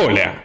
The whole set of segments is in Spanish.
Hola.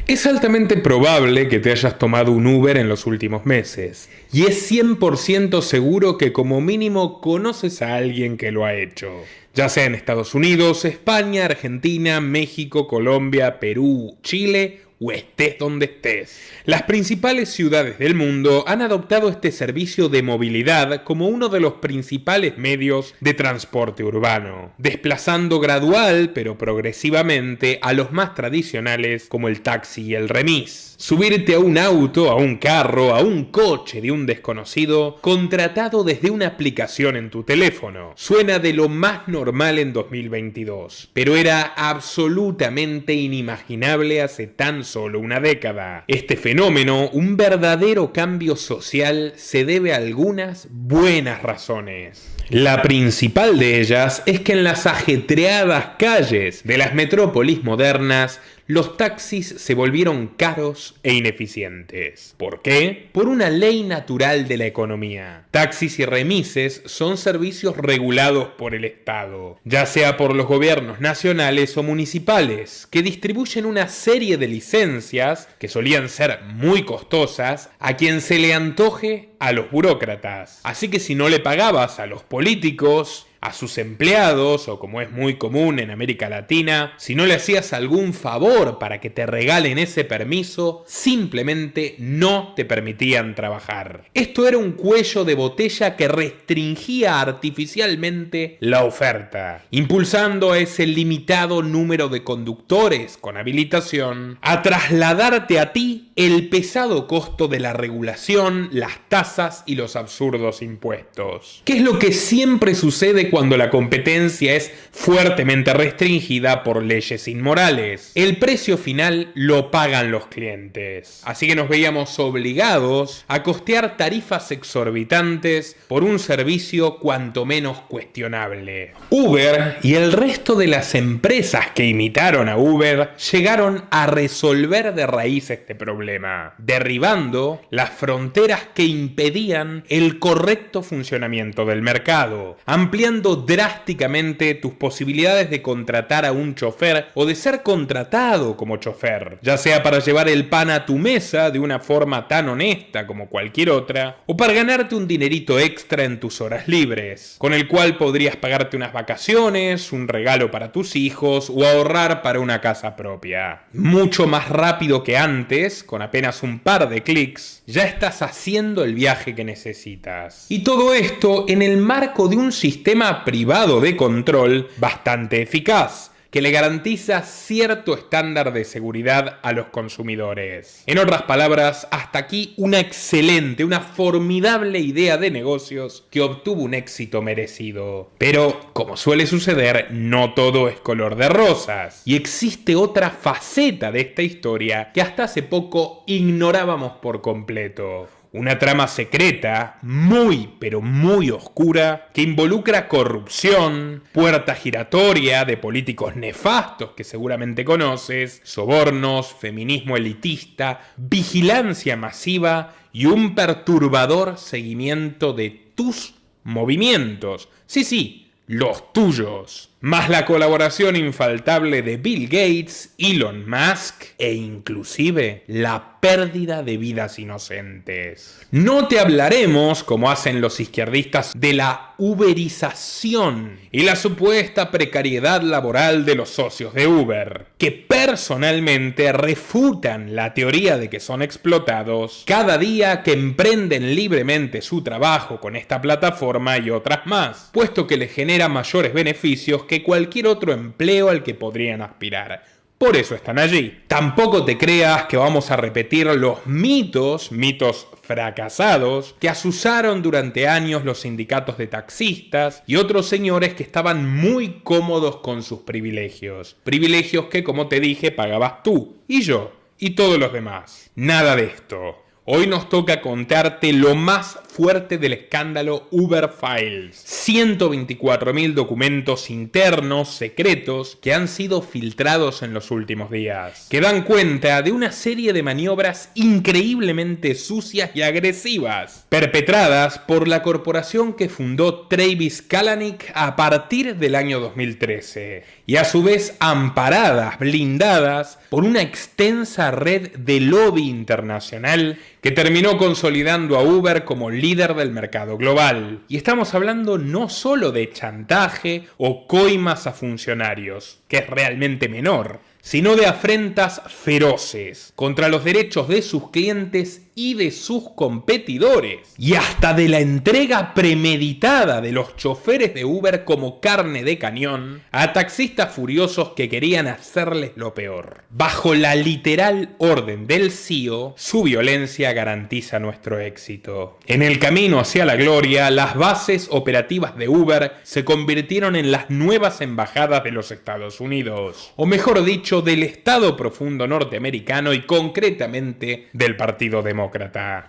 Es altamente probable que te hayas tomado un Uber en los últimos meses. Y es 100% seguro que como mínimo conoces a alguien que lo ha hecho. Ya sea en Estados Unidos, España, Argentina, México, Colombia, Perú, Chile o estés donde estés. Las principales ciudades del mundo han adoptado este servicio de movilidad como uno de los principales medios de transporte urbano, desplazando gradual pero progresivamente a los más tradicionales como el taxi y el remis. Subirte a un auto, a un carro, a un coche de un desconocido, contratado desde una aplicación en tu teléfono. Suena de lo más normal en 2022, pero era absolutamente inimaginable hace tan solo una década. Este fenómeno, un verdadero cambio social, se debe a algunas buenas razones. La principal de ellas es que en las ajetreadas calles de las metrópolis modernas, los taxis se volvieron caros e ineficientes. ¿Por qué? Por una ley natural de la economía. Taxis y remises son servicios regulados por el Estado, ya sea por los gobiernos nacionales o municipales, que distribuyen una serie de licencias, que solían ser muy costosas, a quien se le antoje a los burócratas. Así que si no le pagabas a los políticos, a sus empleados, o como es muy común en América Latina, si no le hacías algún favor para que te regalen ese permiso, simplemente no te permitían trabajar. Esto era un cuello de botella que restringía artificialmente la oferta, impulsando a ese limitado número de conductores con habilitación a trasladarte a ti el pesado costo de la regulación, las tasas y los absurdos impuestos. ¿Qué es lo que siempre sucede cuando la competencia es fuertemente restringida por leyes inmorales? El precio final lo pagan los clientes. Así que nos veíamos obligados a costear tarifas exorbitantes por un servicio cuanto menos cuestionable. Uber y el resto de las empresas que imitaron a Uber llegaron a resolver de raíz este problema, derribando las fronteras que impedían el correcto funcionamiento del mercado, ampliando drásticamente tus posibilidades de contratar a un chofer o de ser contratado como chofer, ya sea para llevar el pan a tu mesa de una forma tan honesta como cualquier otra, o para ganarte un dinerito extra en tus horas libres, con el cual podrías pagarte unas vacaciones, un regalo para tus hijos o ahorrar para una casa propia. Mucho más rápido que antes, con apenas un par de clics, ya estás haciendo el viaje que necesitas. Y todo esto en el marco de un sistema privado de control bastante eficaz, que le garantiza cierto estándar de seguridad a los consumidores. En otras palabras, hasta aquí una excelente, una formidable idea de negocios que obtuvo un éxito merecido. Pero, como suele suceder, no todo es color de rosas. Y existe otra faceta de esta historia que hasta hace poco ignorábamos por completo. Una trama secreta, muy pero muy oscura, que involucra corrupción, puerta giratoria de políticos nefastos que seguramente conoces, sobornos, feminismo elitista, vigilancia masiva y un perturbador seguimiento de tus movimientos. Sí, los tuyos. Más la colaboración infaltable de Bill Gates, Elon Musk e inclusive la pérdida de vidas inocentes. No te hablaremos, como hacen los izquierdistas, de la uberización y la supuesta precariedad laboral de los socios de Uber, que personalmente refutan la teoría de que son explotados cada día que emprenden libremente su trabajo con esta plataforma y otras más, puesto que les genera mayores beneficios que cualquier otro empleo al que podrían aspirar. Por eso están allí. Tampoco te creas que vamos a repetir los mitos fracasados que asusaron durante años los sindicatos de taxistas y otros señores que estaban muy cómodos con sus privilegios. Privilegios que, como te dije, pagabas tú y yo y todos los demás. Nada de esto. Hoy nos toca contarte lo más fuerte del escándalo Uber Files. 124.000 documentos internos, secretos, que han sido filtrados en los últimos días, que dan cuenta de una serie de maniobras increíblemente sucias y agresivas, perpetradas por la corporación que fundó Travis Kalanick a partir del año 2013, y a su vez amparadas, blindadas por una extensa red de lobby internacional que terminó consolidando a Uber como líder del mercado global. Y estamos hablando no solo de chantaje o coimas a funcionarios, que es realmente menor, sino de afrentas feroces contra los derechos de sus clientes y de sus competidores, y hasta de la entrega premeditada de los choferes de Uber como carne de cañón a taxistas furiosos que querían hacerles lo peor. Bajo la literal orden del CEO, su violencia garantiza nuestro éxito. En el camino hacia la gloria, las bases operativas de Uber se convirtieron en las nuevas embajadas de los Estados Unidos, o mejor dicho, del Estado profundo norteamericano y concretamente del Partido Demócrata.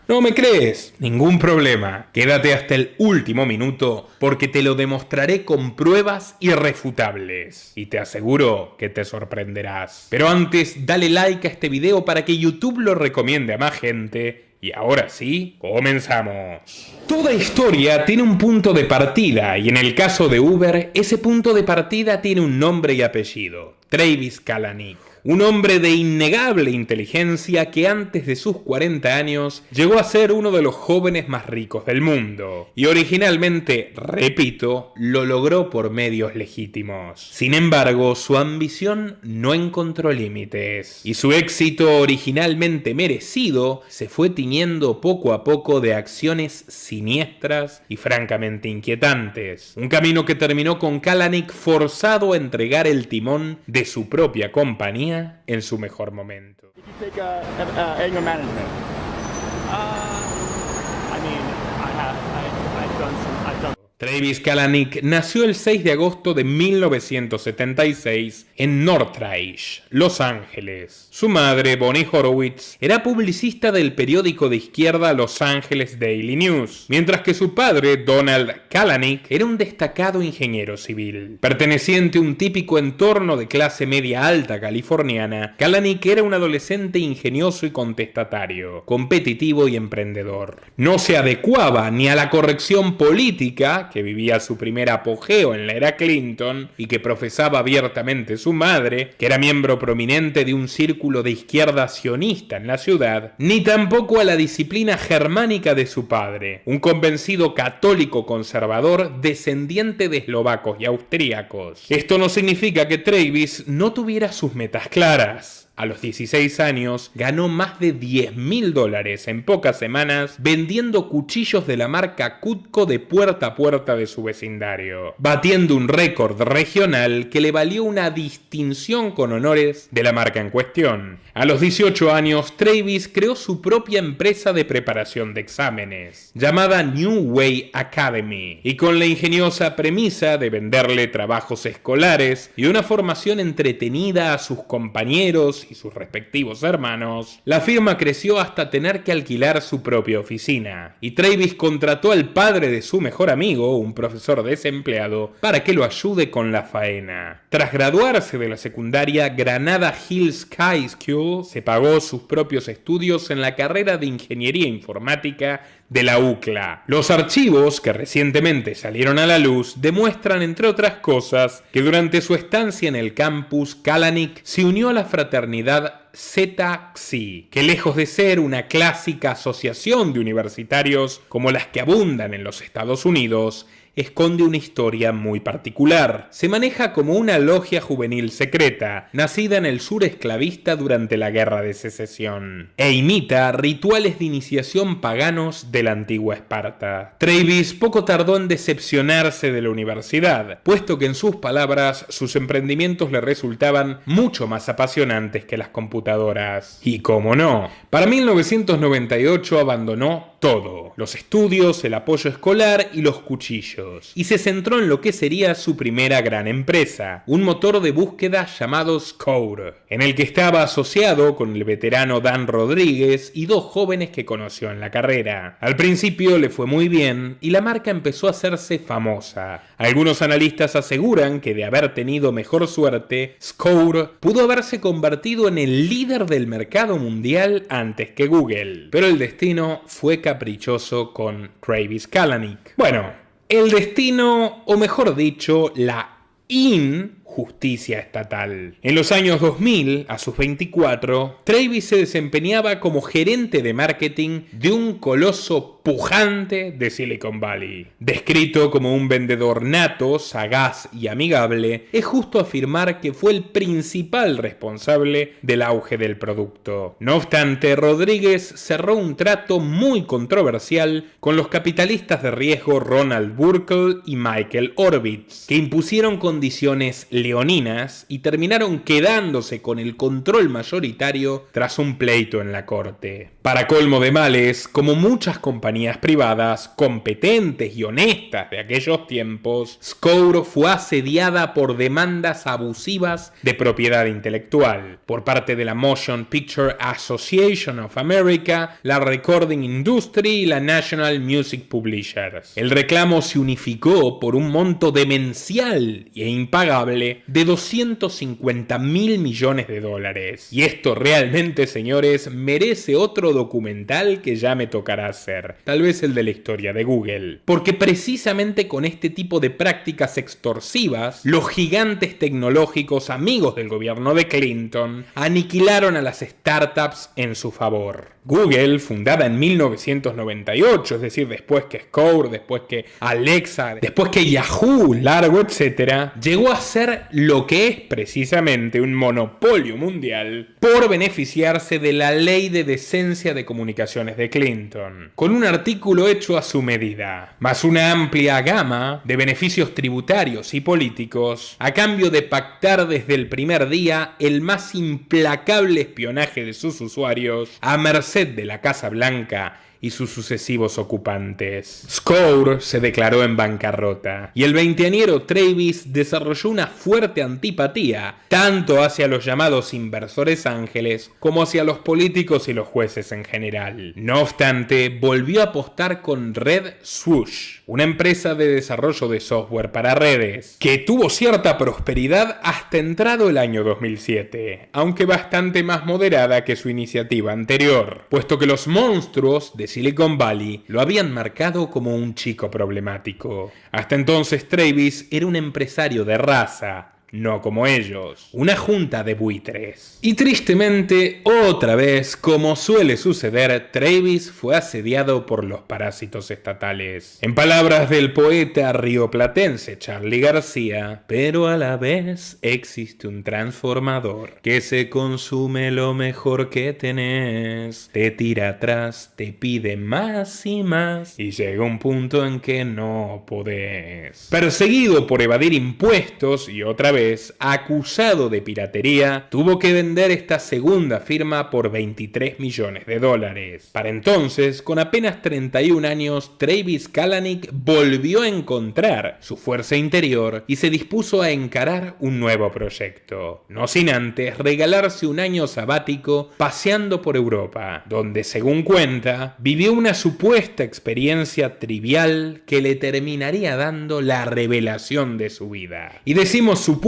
¿No me crees? Ningún problema. Quédate hasta el último minuto porque te lo demostraré con pruebas irrefutables. Y te aseguro que te sorprenderás. Pero antes, dale like a este video para que YouTube lo recomiende a más gente. Y ahora sí, comenzamos. Toda historia tiene un punto de partida y en el caso de Uber, ese punto de partida tiene un nombre y apellido: Travis Kalanick. Un hombre de innegable inteligencia que antes de sus 40 años llegó a ser uno de los jóvenes más ricos del mundo. Y originalmente, repito, lo logró por medios legítimos. Sin embargo, su ambición no encontró límites. Y su éxito originalmente merecido se fue tiñendo poco a poco de acciones siniestras y francamente inquietantes. Un camino que terminó con Kalanick forzado a entregar el timón de su propia compañía en su mejor momento. Travis Kalanick nació el 6 de agosto de 1976 en Northridge, Los Ángeles. Su madre, Bonnie Horowitz, era publicista del periódico de izquierda Los Angeles Daily News, mientras que su padre, Donald Kalanick, era un destacado ingeniero civil. Perteneciente a un típico entorno de clase media alta californiana, Kalanick era un adolescente ingenioso y contestatario, competitivo y emprendedor. No se adecuaba ni a la corrección política que vivía su primer apogeo en la era Clinton y que profesaba abiertamente su madre, que era miembro prominente de un círculo de izquierda sionista en la ciudad, ni tampoco a la disciplina germánica de su padre, un convencido católico conservador descendiente de eslovacos y austríacos. Esto no significa que Travis no tuviera sus metas claras. A los 16 años, ganó más de $10.000 en pocas semanas vendiendo cuchillos de la marca Cutco de puerta a puerta de su vecindario, batiendo un récord regional que le valió una distinción con honores de la marca en cuestión. A los 18 años, Travis creó su propia empresa de preparación de exámenes, llamada New Way Academy, y con la ingeniosa premisa de venderle trabajos escolares y una formación entretenida a sus compañeros y sus respectivos hermanos, la firma creció hasta tener que alquilar su propia oficina, y Travis contrató al padre de su mejor amigo, un profesor desempleado, para que lo ayude con la faena. Tras graduarse de la secundaria Granada Hills High School, se pagó sus propios estudios en la carrera de Ingeniería Informática de la UCLA. Los archivos que recientemente salieron a la luz demuestran, entre otras cosas, que durante su estancia en el campus, Kalanick se unió a la fraternidad Zeta Xi, que lejos de ser una clásica asociación de universitarios como las que abundan en los Estados Unidos, esconde una historia muy particular. Se maneja como una logia juvenil secreta, nacida en el sur esclavista durante la Guerra de Secesión, e imita rituales de iniciación paganos de la antigua Esparta. Travis poco tardó en decepcionarse de la universidad, puesto que en sus palabras sus emprendimientos le resultaban mucho más apasionantes que las computadoras computadoras. Y cómo no, para 1998 abandonó todo: los estudios, el apoyo escolar y los cuchillos, y se centró en lo que sería su primera gran empresa, un motor de búsqueda llamado Scour, en el que estaba asociado con el veterano Dan Rodríguez y dos jóvenes que conoció en la carrera. Al principio le fue muy bien y la marca empezó a hacerse famosa. Algunos analistas aseguran que de haber tenido mejor suerte, Scour pudo haberse convertido en el líder del mercado mundial antes que Google, pero el destino fue caprichoso con Travis Kalanick. Bueno, el destino, o mejor dicho, la injusticia estatal. En los años 2000, a sus 24, Travis se desempeñaba como gerente de marketing de un coloso pujante de Silicon Valley. Descrito como un vendedor nato, sagaz y amigable, es justo afirmar que fue el principal responsable del auge del producto. No obstante, Rodríguez cerró un trato muy controversial con los capitalistas de riesgo Ronald Burkle y Michael Orbitz, que impusieron condiciones leoninas y terminaron quedándose con el control mayoritario tras un pleito en la corte. Para colmo de males, como muchas compañías privadas competentes y honestas de aquellos tiempos, Scour fue asediada por demandas abusivas de propiedad intelectual por parte de la Motion Picture Association of America, la Recording Industry y la National Music Publishers. El reclamo se unificó por un monto demencial e impagable de $250 mil millones. Y esto realmente, señores, merece otro documental que ya me tocará hacer. Tal vez el de la historia de Google. Porque precisamente con este tipo de prácticas extorsivas, los gigantes tecnológicos amigos del gobierno de Clinton aniquilaron a las startups en su favor. Google, fundada en 1998, es decir, después que Scour, después que Alexa, después que Yahoo, Largo, etc., llegó a ser lo que es precisamente un monopolio mundial por beneficiarse de la Ley de Decencia de Comunicaciones de Clinton, con un artículo hecho a su medida, más una amplia gama de beneficios tributarios y políticos, a cambio de pactar desde el primer día el más implacable espionaje de sus usuarios a merced de la Casa Blanca y sus sucesivos ocupantes. Scour se declaró en bancarrota y el veinteañero Travis desarrolló una fuerte antipatía tanto hacia los llamados inversores ángeles como hacia los políticos y los jueces en general. No obstante, volvió a apostar con Red Swoosh, una empresa de desarrollo de software para redes, que tuvo cierta prosperidad hasta entrado el año 2007, aunque bastante más moderada que su iniciativa anterior, puesto que los monstruos de Silicon Valley lo habían marcado como un chico problemático. Hasta entonces Travis era un empresario de raza, no como ellos, una junta de buitres. Y tristemente, otra vez, como suele suceder, Travis fue asediado por los parásitos estatales. En palabras del poeta rioplatense Charly García, pero a la vez existe un transformador que se consume lo mejor que tenés, te tira atrás, te pide más y más, y llega un punto en que no podés. Perseguido por evadir impuestos y otra vez acusado de piratería, tuvo que vender esta segunda firma por $23 millones. Para entonces, con apenas 31 años, Travis Kalanick volvió a encontrar su fuerza interior y se dispuso a encarar un nuevo proyecto, no sin antes regalarse un año sabático paseando por Europa, donde, según cuenta, vivió una supuesta experiencia trivial que le terminaría dando la revelación de su vida. Y decimos supuesta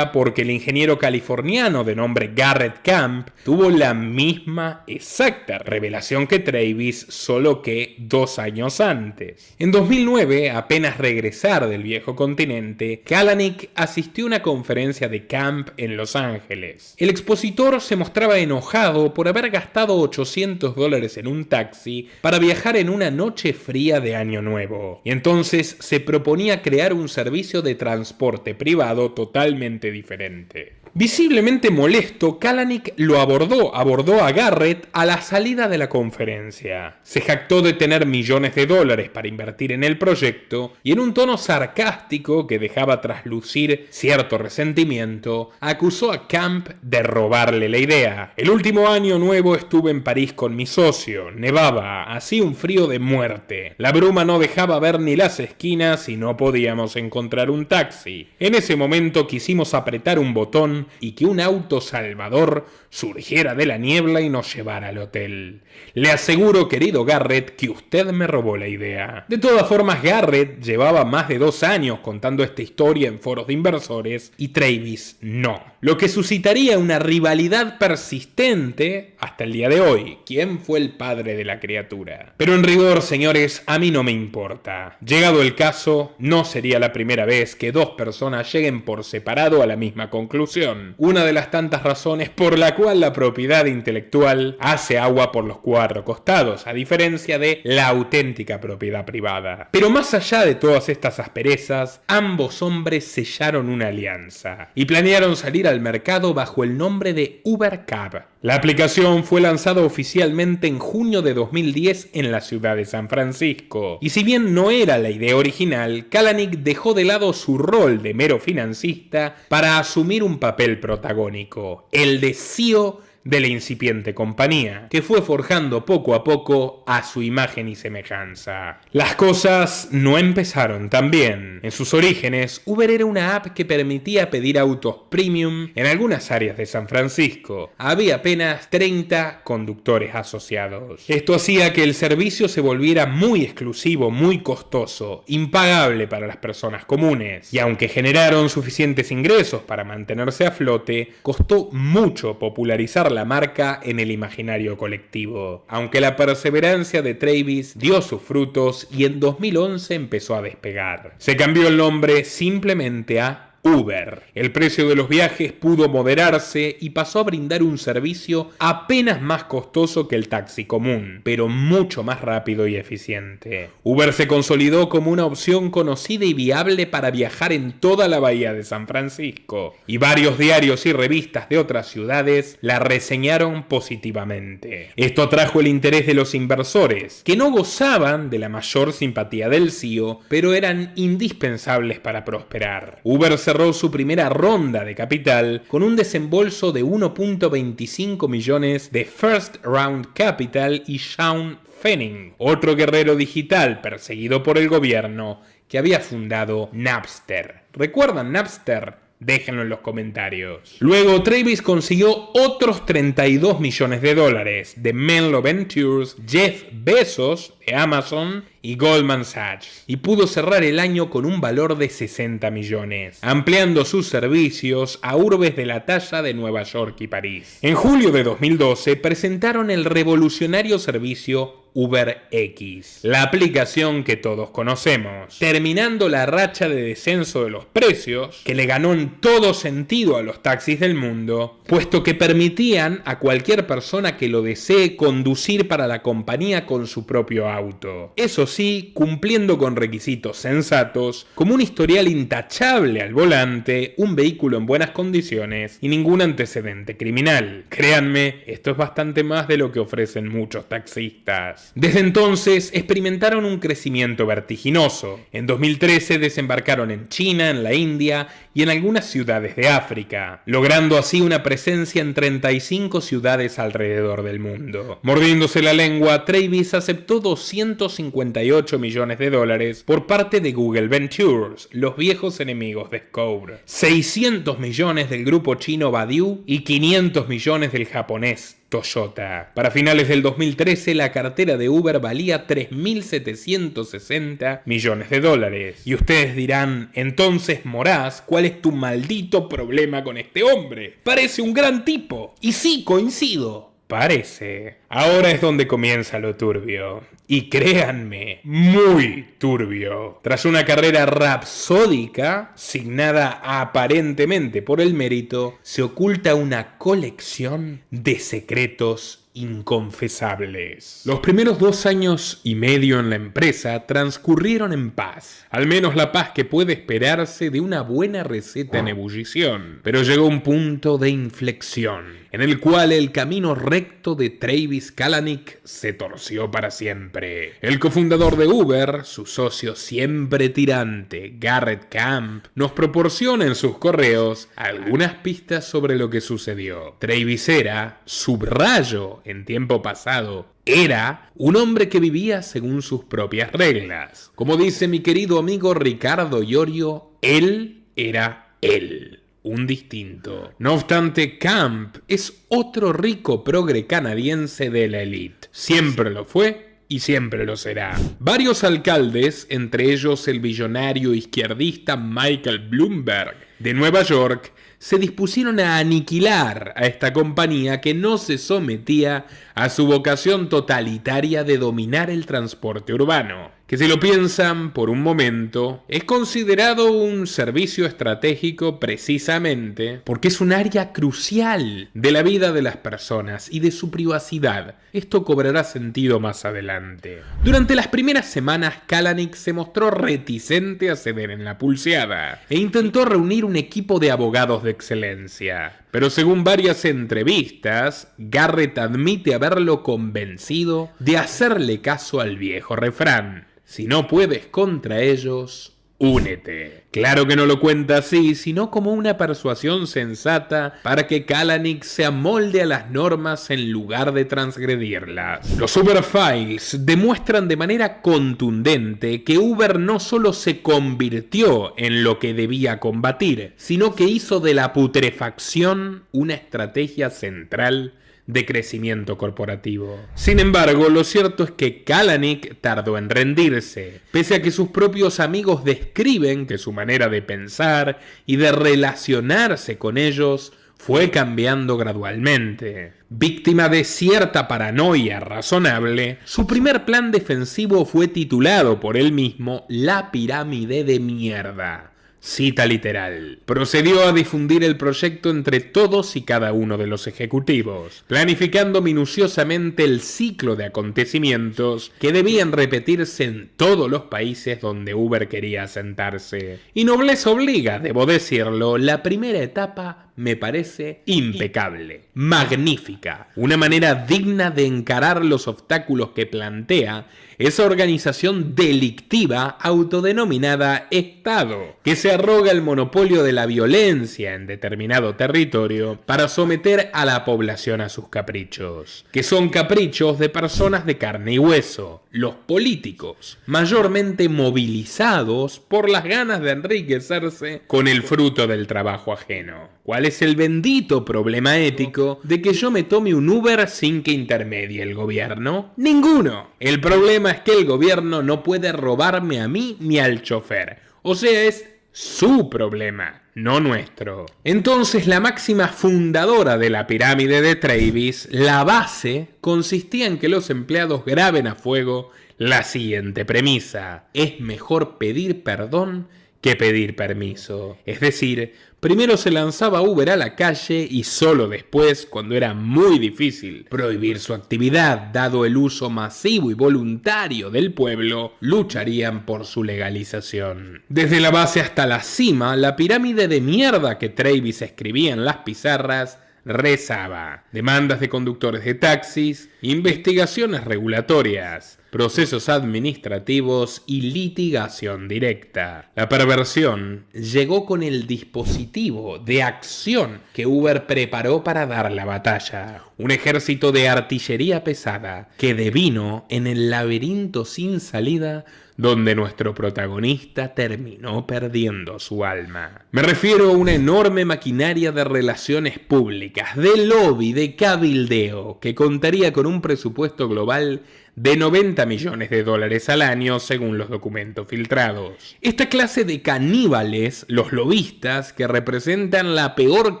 porque el ingeniero californiano de nombre Garrett Camp tuvo la misma exacta revelación que Travis, solo que 2 años antes. En 2009, apenas regresar del viejo continente, Kalanick asistió a una conferencia de Camp en Los Ángeles. El expositor se mostraba enojado por haber gastado $800 en un taxi para viajar en una noche fría de Año Nuevo, y entonces se proponía crear un servicio de transporte privado totalmente diferente. Visiblemente molesto, Kalanick lo abordó a Garrett a la salida de la conferencia. Se jactó de tener millones de dólares para invertir en el proyecto y en un tono sarcástico que dejaba traslucir cierto resentimiento, acusó a Camp de robarle la idea. El último año nuevo estuve en París con mi socio. Nevaba, hacía un frío de muerte. La bruma no dejaba ver ni las esquinas y no podíamos encontrar un taxi. En ese momento quisimos apretar un botón y que un auto salvador surgiera de la niebla y nos llevara al hotel. Le aseguro, querido Garrett, que usted me robó la idea. De todas formas, Garrett llevaba más de 2 años contando esta historia en foros de inversores y Travis no. Lo que suscitaría una rivalidad persistente hasta el día de hoy. ¿Quién fue el padre de la criatura? Pero en rigor, señores, a mí no me importa. Llegado el caso, no sería la primera vez que 2 personas lleguen por separado a la misma conclusión. Una de las tantas razones por la cual la propiedad intelectual hace agua por los 4 costados, a diferencia de la auténtica propiedad privada. Pero más allá de todas estas asperezas, ambos hombres sellaron una alianza y planearon salir al mercado bajo el nombre de UberCab. La aplicación fue lanzada oficialmente en junio de 2010 en la ciudad de San Francisco. Y si bien no era la idea original, Kalanick dejó de lado su rol de mero financista para asumir un papel protagónico, el de CEO de la incipiente compañía, que fue forjando poco a poco a su imagen y semejanza. Las cosas no empezaron tan bien. En sus orígenes, Uber era una app que permitía pedir autos premium en algunas áreas de San Francisco. Había apenas 30 conductores asociados. Esto hacía que el servicio se volviera muy exclusivo, muy costoso, impagable para las personas comunes. Y aunque generaron suficientes ingresos para mantenerse a flote, costó mucho popularizar la marca en el imaginario colectivo. Aunque la perseverancia de Travis dio sus frutos y en 2011 empezó a despegar. Se cambió el nombre simplemente a Uber. El precio de los viajes pudo moderarse y pasó a brindar un servicio apenas más costoso que el taxi común, pero mucho más rápido y eficiente. Uber se consolidó como una opción conocida y viable para viajar en toda la bahía de San Francisco, y varios diarios y revistas de otras ciudades la reseñaron positivamente. Esto atrajo el interés de los inversores, que no gozaban de la mayor simpatía del CEO, pero eran indispensables para prosperar. Uber cerró su primera ronda de capital con un desembolso de 1.25 millones de First Round Capital y Sean Fanning, otro guerrero digital perseguido por el gobierno que había fundado Napster. ¿Recuerdan Napster? Déjenlo en los comentarios. Luego Travis consiguió otros 32 millones de dólares de Menlo Ventures, Jeff Bezos de Amazon y Goldman Sachs, y pudo cerrar el año con un valor de 60 millones, ampliando sus servicios a urbes de la talla de Nueva York y París. En julio de 2012 presentaron el revolucionario servicio UberX, la aplicación que todos conocemos, terminando la racha de descenso de los precios, que le ganó en todo sentido a los taxis del mundo, puesto que permitían a cualquier persona que lo desee conducir para la compañía con su propio auto. Eso sí, cumpliendo con requisitos sensatos, como un historial intachable al volante, un vehículo en buenas condiciones y ningún antecedente criminal. Créanme, esto es bastante más de lo que ofrecen muchos taxistas. Desde entonces experimentaron un crecimiento vertiginoso. En 2013 desembarcaron en China, en la India y en algunas ciudades de África, logrando así una presencia en 35 ciudades alrededor del mundo. Mordiéndose la lengua, Travis aceptó 258 millones de dólares por parte de Google Ventures, los viejos enemigos de Scour, 600 millones del grupo chino Baidu y 500 millones del japonés Toyota. Para finales del 2013, la cartera de Uber valía 3.760 millones de dólares. Y ustedes dirán, entonces, Moraz, ¿cuál es tu maldito problema con este hombre? Parece un gran tipo. Y sí, coincido. Parece. Ahora es donde comienza lo turbio. Y créanme, muy turbio. Tras una carrera rapsódica, signada aparentemente por el mérito, se oculta una colección de secretos inconfesables. Los primeros 2 años y medio en la empresa transcurrieron en paz, al menos la paz que puede esperarse de una buena receta en ebullición. Pero llegó un punto de inflexión, en el cual el camino recto de Travis Kalanick se torció para siempre. El cofundador de Uber, su socio siempre tirante, Garrett Camp, nos proporciona en sus correos algunas pistas sobre lo que sucedió. Travis era, subrayo en tiempo pasado, era un hombre que vivía según sus propias reglas. Como dice mi querido amigo Ricardo Iorio, él era él, un distinto. No obstante, Camp es otro rico progre canadiense de la élite. Siempre lo fue y siempre lo será. Varios alcaldes, entre ellos el billonario izquierdista Michael Bloomberg de Nueva York, se dispusieron a aniquilar a esta compañía que no se sometía a su vocación totalitaria de dominar el transporte urbano, que si lo piensan por un momento, es considerado un servicio estratégico precisamente porque es un área crucial de la vida de las personas y de su privacidad. Esto cobrará sentido más adelante. Durante las primeras semanas, Kalanick se mostró reticente a ceder en la pulseada e intentó reunir un equipo de abogados de excelencia. Pero según varias entrevistas, Garrett admite haberlo convencido de hacerle caso al viejo refrán: si no puedes contra ellos, únete. Claro que no lo cuenta así, sino como una persuasión sensata para que Kalanick se amolde a las normas en lugar de transgredirlas. Los Uber Files demuestran de manera contundente que Uber no solo se convirtió en lo que debía combatir, sino que hizo de la putrefacción una estrategia central de crecimiento corporativo. Sin embargo, lo cierto es que Kalanick tardó en rendirse, pese a que sus propios amigos describen que su manera de pensar y de relacionarse con ellos fue cambiando gradualmente. Víctima de cierta paranoia razonable, su primer plan defensivo fue titulado por él mismo La pirámide de mierda. Cita literal. Procedió a difundir el proyecto entre todos y cada uno de los ejecutivos, planificando minuciosamente el ciclo de acontecimientos que debían repetirse en todos los países donde Uber quería asentarse. Y nobleza obliga, debo decirlo, la primera etapa me parece impecable, magnífica, una manera digna de encarar los obstáculos que plantea esa organización delictiva autodenominada Estado, que se arroga el monopolio de la violencia en determinado territorio para someter a la población a sus caprichos, que son caprichos de personas de carne y hueso, los políticos, mayormente movilizados por las ganas de enriquecerse con el fruto del trabajo ajeno. ¿Cuál es el bendito problema ético de que yo me tome un Uber sin que intermedie el gobierno? ¡Ninguno! El problema es que el gobierno no puede robarme a mí ni al chofer. O sea, es su problema, no nuestro. Entonces, la máxima fundadora de la pirámide de Travis, la base, consistía en que los empleados graben a fuego la siguiente premisa: es mejor pedir perdón que pedir permiso. Es decir, primero se lanzaba Uber a la calle y solo después, cuando era muy difícil prohibir su actividad, dado el uso masivo y voluntario del pueblo, lucharían por su legalización. Desde la base hasta la cima, la pirámide de mierda que Travis escribía en las pizarras rezaba: demandas de conductores de taxis, investigaciones regulatorias, procesos administrativos y litigación directa. La perversión llegó con el dispositivo de acción que Uber preparó para dar la batalla. Un ejército de artillería pesada que devino en el laberinto sin salida donde nuestro protagonista terminó perdiendo su alma. Me refiero a una enorme maquinaria de relaciones públicas, de lobby, de cabildeo, que contaría con un presupuesto global de $90 millones al año según los documentos filtrados. Esta clase de caníbales, los lobistas, que representan la peor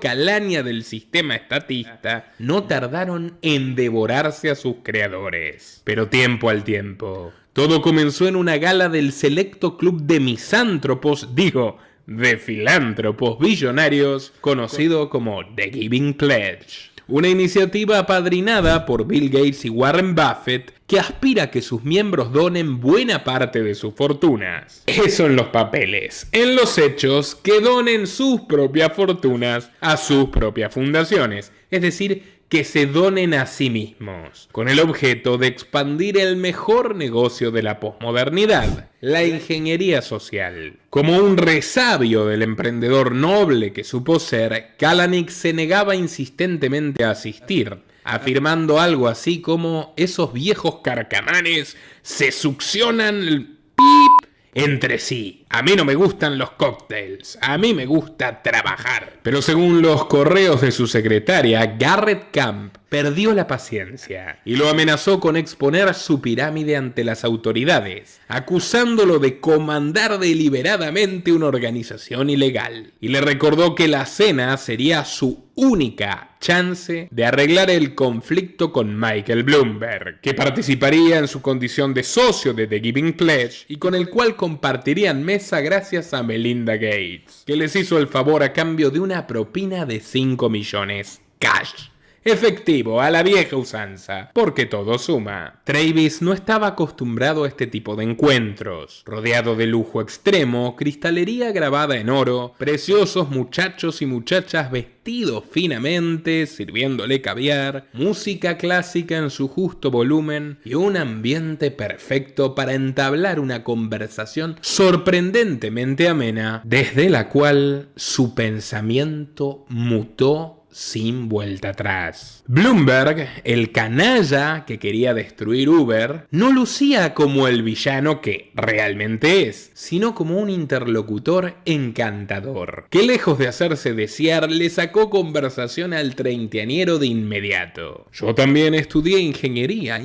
calaña del sistema estatista, no tardaron en devorarse a sus creadores. Pero tiempo al tiempo. Todo comenzó en una gala del selecto club de misántropos, de filántropos billonarios, conocido como The Giving Pledge. Una iniciativa apadrinada por Bill Gates y Warren Buffett que aspira a que sus miembros donen buena parte de sus fortunas. Eso en los papeles. En los hechos, que donen sus propias fortunas a sus propias fundaciones. Es decir, que se donen a sí mismos, con el objeto de expandir el mejor negocio de la posmodernidad, la ingeniería social. Como un resabio del emprendedor noble que supo ser, Kalanick se negaba insistentemente a asistir, afirmando algo así como: esos viejos carcamanes se succionan el pip entre sí. A mí no me gustan los cócteles, a mí me gusta trabajar. Pero según los correos de su secretaria, Garrett Camp perdió la paciencia y lo amenazó con exponer su pirámide ante las autoridades, acusándolo de comandar deliberadamente una organización ilegal. Y le recordó que la cena sería su única chance de arreglar el conflicto con Michael Bloomberg, que participaría en su condición de socio de The Giving Pledge y con el cual compartirían mesa gracias a Melinda Gates, que les hizo el favor a cambio de una propina de 5 millones cash. Efectivo, a la vieja usanza, porque todo suma. Travis no estaba acostumbrado a este tipo de encuentros. Rodeado de lujo extremo, cristalería grabada en oro, preciosos muchachos y muchachas vestidos finamente, sirviéndole caviar, música clásica en su justo volumen y un ambiente perfecto para entablar una conversación sorprendentemente amena, desde la cual su pensamiento mutó sin vuelta atrás. Bloomberg, el canalla que quería destruir Uber, no lucía como el villano que realmente es, sino como un interlocutor encantador, que lejos de hacerse desear, le sacó conversación al treintañero de inmediato. Yo también estudié ingeniería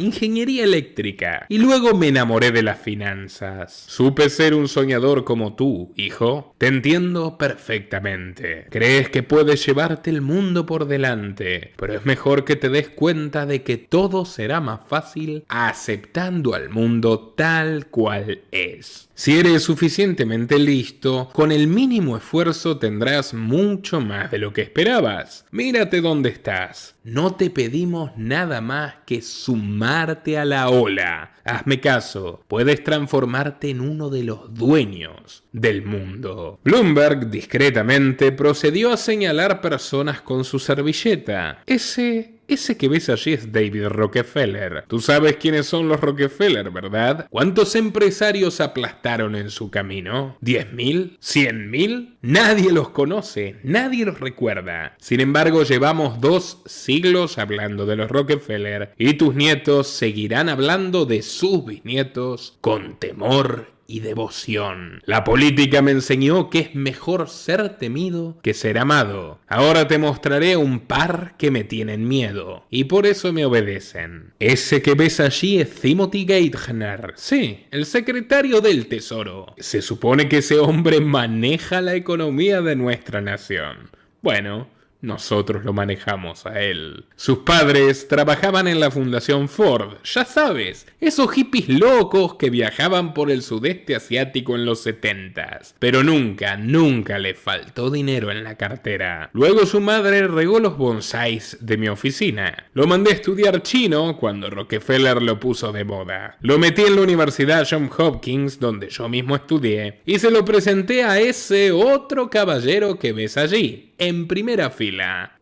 eléctrica, y luego me enamoré de las finanzas. Supe ser un soñador como tú, hijo. Te entiendo perfectamente. Crees que puedes llevarte el mundo por delante, pero es mejor que te des cuenta de que todo será más fácil aceptando al mundo tal cual es. Si eres suficientemente listo, con el mínimo esfuerzo tendrás mucho más de lo que esperabas. Mírate dónde estás. No te pedimos nada más que sumarte a la ola. Hazme caso, puedes transformarte en uno de los dueños del mundo. Bloomberg discretamente procedió a señalar personas con su servilleta. Ese que ves allí es David Rockefeller. Tú sabes quiénes son los Rockefeller, ¿verdad? ¿Cuántos empresarios aplastaron en su camino? ¿10.000? ¿100.000? Nadie los conoce, nadie los recuerda. Sin embargo, llevamos 2 siglos hablando de los Rockefeller y tus nietos seguirán hablando de sus bisnietos con temor y devoción. La política me enseñó que es mejor ser temido que ser amado. Ahora te mostraré un par que me tienen miedo y por eso me obedecen. Ese que ves allí es Timothy Geithner. Sí, el secretario del Tesoro. Se supone que ese hombre maneja la economía de nuestra nación. Bueno, nosotros lo manejamos a él. Sus padres trabajaban en la Fundación Ford, ya sabes, esos hippies locos que viajaban por el sudeste asiático en los 70s. Pero nunca le faltó dinero en la cartera. Luego su madre regó los bonsáis de mi oficina. Lo mandé a estudiar chino cuando Rockefeller lo puso de moda. Lo metí en la Universidad Johns Hopkins, donde yo mismo estudié, y se lo presenté a ese otro caballero que ves allí, en primera fila.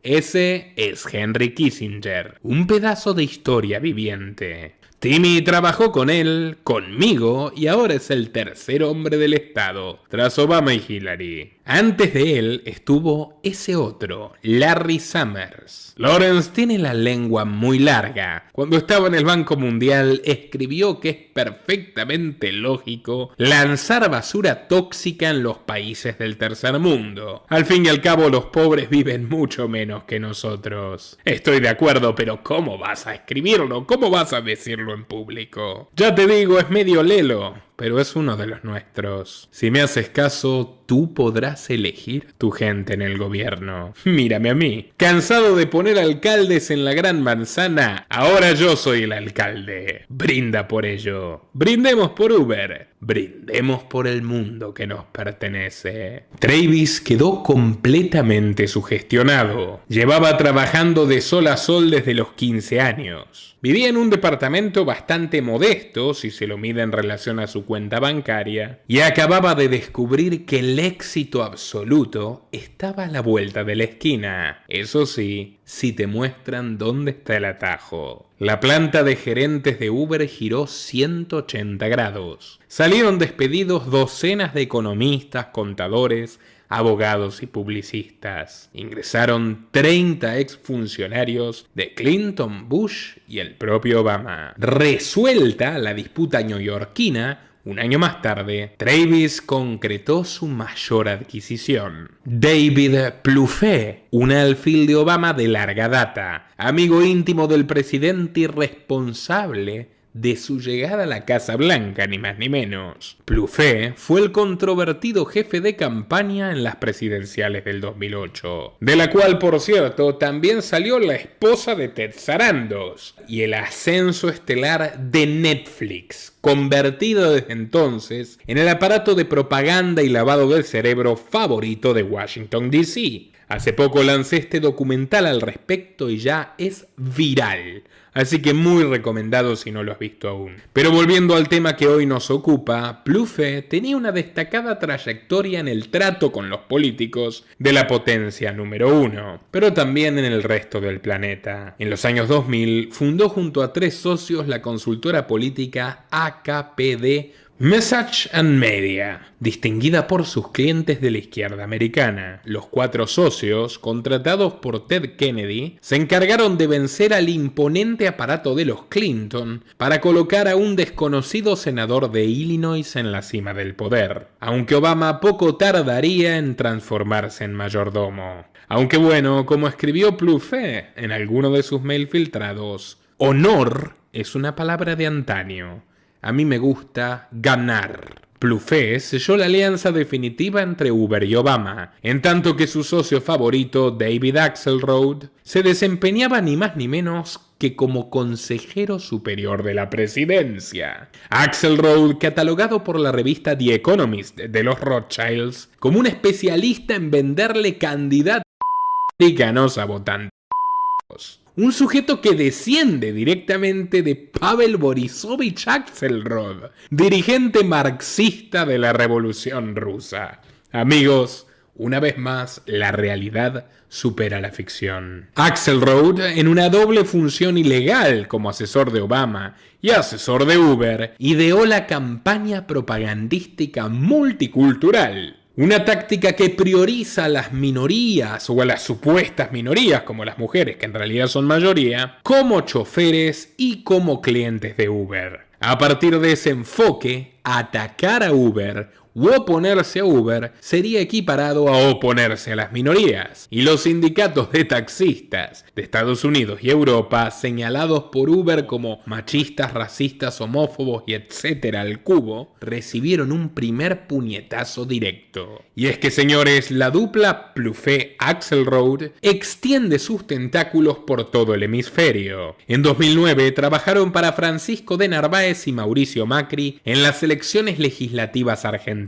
Ese es Henry Kissinger, un pedazo de historia viviente. Timmy trabajó con él, conmigo, y ahora es el tercer hombre del Estado, tras Obama y Hillary. Antes de él estuvo ese otro, Larry Summers. Lawrence tiene la lengua muy larga. Cuando estaba en el Banco Mundial escribió que es perfectamente lógico lanzar basura tóxica en los países del tercer mundo. Al fin y al cabo los pobres viven mucho menos que nosotros. Estoy de acuerdo, pero ¿cómo vas a escribirlo? ¿Cómo vas a decirlo en público? Ya te digo, es medio lelo. pero es uno de los nuestros. Si me haces caso, tú podrás elegir tu gente en el gobierno. Mírame a mí, cansado de poner alcaldes en la Gran Manzana, ahora yo soy el alcalde. Brinda por ello. Brindemos por Uber. Brindemos por el mundo que nos pertenece. Travis quedó completamente sugestionado. Llevaba trabajando de sol a sol desde los 15 años. Vivía en un departamento bastante modesto, si se lo mide en relación a su cuenta bancaria, y acababa de descubrir que el éxito absoluto estaba a la vuelta de la esquina. Eso sí, si te muestran dónde está el atajo. La planta de gerentes de Uber giró 180 grados. Salieron despedidos docenas de economistas, contadores, abogados y publicistas. Ingresaron 30 exfuncionarios de Clinton, Bush y el propio Obama. Resuelta la disputa neoyorquina, un año más tarde, Travis concretó su mayor adquisición. David Plouffe, un alfil de Obama de larga data, amigo íntimo del presidente y responsable de su llegada a la Casa Blanca, ni más ni menos. Plouffe fue el controvertido jefe de campaña en las presidenciales del 2008, de la cual, por cierto, también salió la esposa de Ted Sarandos, y el ascenso estelar de Netflix, convertido desde entonces en el aparato de propaganda y lavado del cerebro favorito de Washington, D.C. Hace poco lancé este documental al respecto y ya es viral, así que muy recomendado si no lo has visto aún. Pero volviendo al tema que hoy nos ocupa, Plouffe tenía una destacada trayectoria en el trato con los políticos de la potencia número 1, pero también en el resto del planeta. En los años 2000 fundó junto a 3 socios la consultora política AKPD Message and Media, distinguida por sus clientes de la izquierda americana. Los 4 socios, contratados por Ted Kennedy, se encargaron de vencer al imponente aparato de los Clinton para colocar a un desconocido senador de Illinois en la cima del poder, aunque Obama poco tardaría en transformarse en mayordomo. Aunque bueno, como escribió Plouffe en alguno de sus mails filtrados, honor es una palabra de antaño. A mí me gusta ganar. Plouffe selló la alianza definitiva entre Uber y Obama, en tanto que su socio favorito, David Axelrod, se desempeñaba ni más ni menos que como consejero superior de la presidencia. Axelrod, catalogado por la revista The Economist de los Rothschilds como un especialista en venderle candidatos americanos a votantes. Un sujeto que desciende directamente de Pavel Borisovich Axelrod, dirigente marxista de la Revolución Rusa. Amigos, una vez más, la realidad supera la ficción. Axelrod, en una doble función ilegal como asesor de Obama y asesor de Uber, ideó la campaña propagandística multicultural. Una táctica que prioriza a las minorías o a las supuestas minorías, como las mujeres, que en realidad son mayoría, como choferes y como clientes de Uber. A partir de ese enfoque, atacar a Uber u oponerse a Uber sería equiparado a oponerse a las minorías, y los sindicatos de taxistas de Estados Unidos y Europa, señalados por Uber como machistas, racistas, homófobos y etcétera al cubo, recibieron un primer puñetazo directo. Y es que, señores, la dupla Plouffe-Axelrod extiende sus tentáculos por todo el hemisferio. En 2009 trabajaron para Francisco de Narváez y Mauricio Macri en las elecciones legislativas argentinas,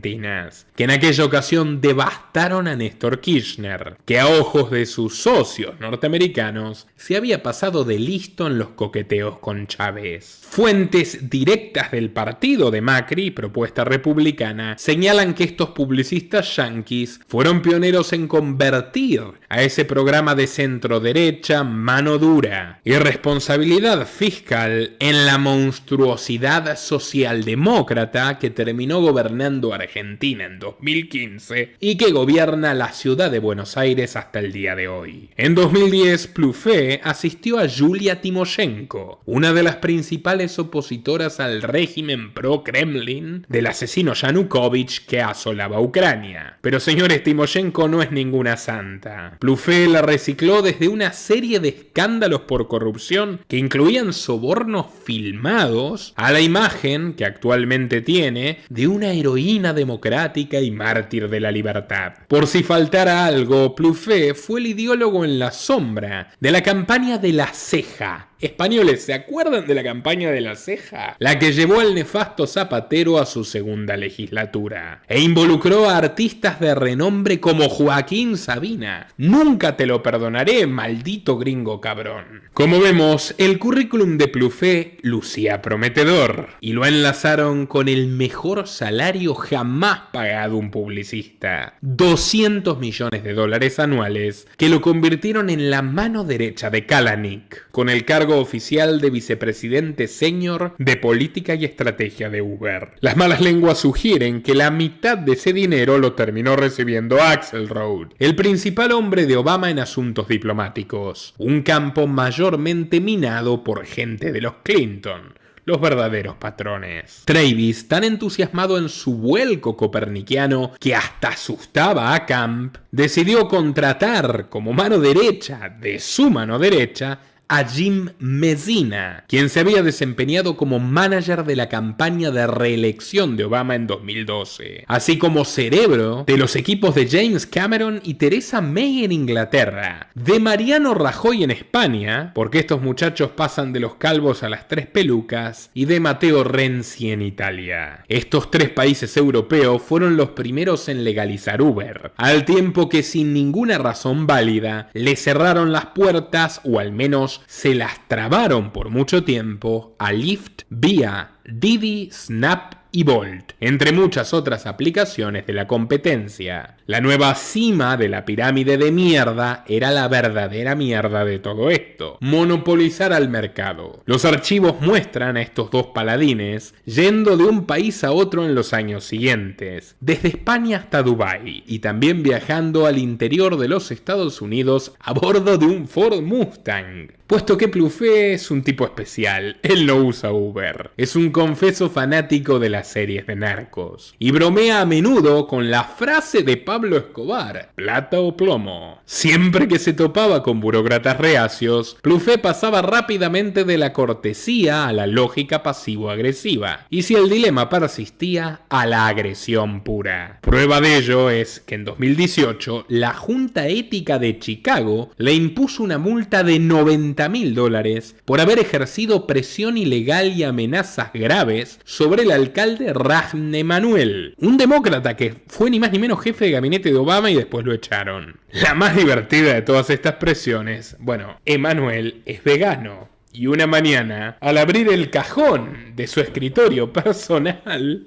que en aquella ocasión devastaron a Néstor Kirchner, que a ojos de sus socios norteamericanos se había pasado de listo en los coqueteos con Chávez. Fuentes directas del partido de Macri, propuesta republicana, señalan que estos publicistas yanquis fueron pioneros en convertir a ese programa de centro-derecha, mano dura y responsabilidad fiscal en la monstruosidad socialdemócrata que terminó gobernando Argentina Argentina en 2015 y que gobierna la ciudad de Buenos Aires hasta el día de hoy. En 2010, Plouffe asistió a Yulia Timoshenko, una de las principales opositoras al régimen pro-Kremlin del asesino Yanukovych que asolaba Ucrania. Pero señores, Timoshenko no es ninguna santa. Plouffe la recicló desde una serie de escándalos por corrupción que incluían sobornos filmados a la imagen que actualmente tiene de una heroína democrática y mártir de la libertad. Por si faltara algo, Plouffe fue el ideólogo en la sombra de la campaña de la ceja. Españoles, ¿se acuerdan de la campaña de la ceja? La que llevó al nefasto Zapatero a su segunda legislatura. E involucró a artistas de renombre como Joaquín Sabina. Nunca te lo perdonaré, maldito gringo cabrón. Como vemos, el currículum de Plouffe lucía prometedor. Y lo enlazaron con el mejor salario jamás pagado a un publicista. 200 millones de dólares anuales que lo convirtieron en la mano derecha de Kalanick, con el cargo oficial de vicepresidente senior de política y estrategia de Uber. Las malas lenguas sugieren que la mitad de ese dinero lo terminó recibiendo Axelrod, el principal hombre de Obama en asuntos diplomáticos, un campo mayormente minado por gente de los Clinton, los verdaderos patrones. Travis, tan entusiasmado en su vuelco copernicano que hasta asustaba a Camp, decidió contratar como mano derecha de su mano derecha a Jim Messina, quien se había desempeñado como manager de la campaña de reelección de Obama en 2012, así como cerebro de los equipos de James Cameron y Theresa May en Inglaterra, de Mariano Rajoy en España, porque estos muchachos pasan de los calvos a las tres pelucas, y de Matteo Renzi en Italia. Estos tres países europeos fueron los primeros en legalizar Uber, al tiempo que sin ninguna razón válida le cerraron las puertas, o al menos se las trabaron por mucho tiempo, a Lyft, Via, Didi, Snap y Bolt, entre muchas otras aplicaciones de la competencia. La nueva cima de la pirámide de mierda era la verdadera mierda de todo esto: monopolizar al mercado. Los archivos muestran a estos dos paladines yendo de un país a otro en los años siguientes, desde España hasta Dubái, y también viajando al interior de los Estados Unidos a bordo de un Ford Mustang. Puesto que Plouffe es un tipo especial, él no usa Uber. Es un confeso fanático de las series de narcos y bromea a menudo con la frase de Pablo Escobar: plata o plomo. Siempre que se topaba con burócratas reacios, Plouffe pasaba rápidamente de la cortesía a la lógica pasivo-agresiva, y si el dilema persistía, a la agresión pura. Prueba de ello es que en 2018 la Junta Ética de Chicago le impuso una multa de $90.000 por haber ejercido presión ilegal y amenazas graves sobre el alcalde Rahm Emanuel, un demócrata que fue ni más ni menos jefe de gabinete de Obama y después lo echaron. La más divertida de todas estas presiones, bueno, Emanuel es vegano. Y una mañana, al abrir el cajón de su escritorio personal,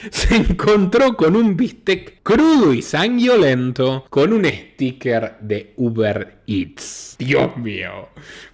se encontró con un bistec crudo y sanguinolento con un sticker de Uber Eats. Dios mío,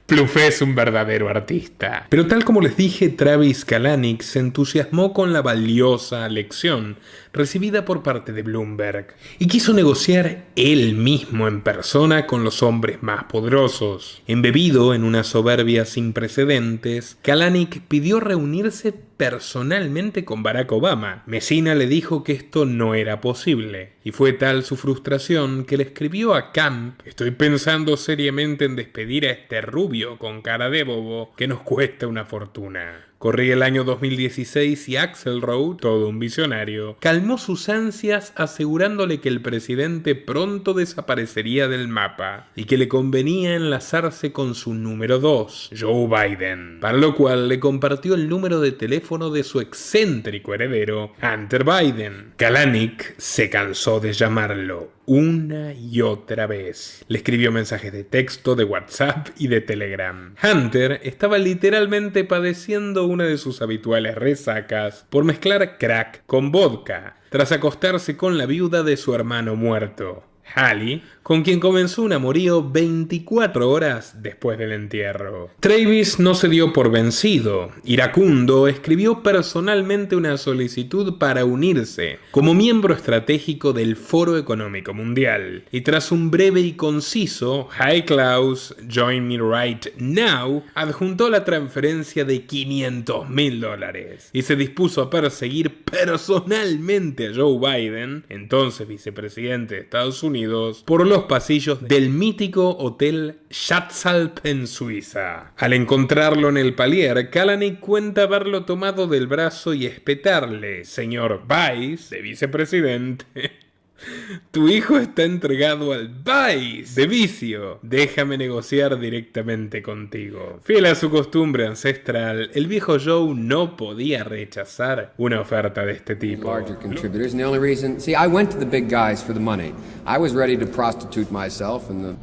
Plouffe es un verdadero artista. Pero tal como les dije, Travis Kalanick se entusiasmó con la valiosa lección recibida por parte de Bloomberg y quiso negociar él mismo en persona con los hombres más poderosos. Embebido en una soberbia sin precedentes, Kalanick pidió reunirse personalmente con Barack Obama. Messina le dijo que esto no era posible, y fue tal su frustración que le escribió a Camp: estoy pensando seriamente en despedir a este rubio con cara de bobo que nos cuesta una fortuna. Corría el año 2016 y Axelrod, todo un visionario, calmó sus ansias asegurándole que el presidente pronto desaparecería del mapa y que le convenía enlazarse con su número 2, Joe Biden, para lo cual le compartió el número de teléfono de su excéntrico heredero, Hunter Biden. Kalanick se cansó de llamarlo una y otra vez. Le escribió mensajes de texto, de WhatsApp y de Telegram. Hunter estaba literalmente padeciendo una de sus habituales resacas por mezclar crack con vodka, tras acostarse con la viuda de su hermano muerto. Halley, con quien comenzó un amorío 24 horas después del entierro. Travis no se dio por vencido. Iracundo escribió personalmente una solicitud para unirse como miembro estratégico del Foro Económico Mundial. Y tras un breve y conciso "Hi Klaus, join me right now", adjuntó la transferencia de $500.000 y se dispuso a perseguir personalmente a Joe Biden, entonces vicepresidente de Estados Unidos, por los pasillos del mítico hotel Schatzalp en Suiza. Al encontrarlo en el palier, Kalanick cuenta haberlo tomado del brazo y espetarle: "Señor Vice, de vicepresidente, tu hijo está entregado al Vice de vicio. Déjame negociar directamente contigo". Fiel a su costumbre ancestral, el viejo Joe no podía rechazar una oferta de este tipo. Larger contributors, and the only reason, see, I went to the big guys for the money. I was ready to prostitute myself and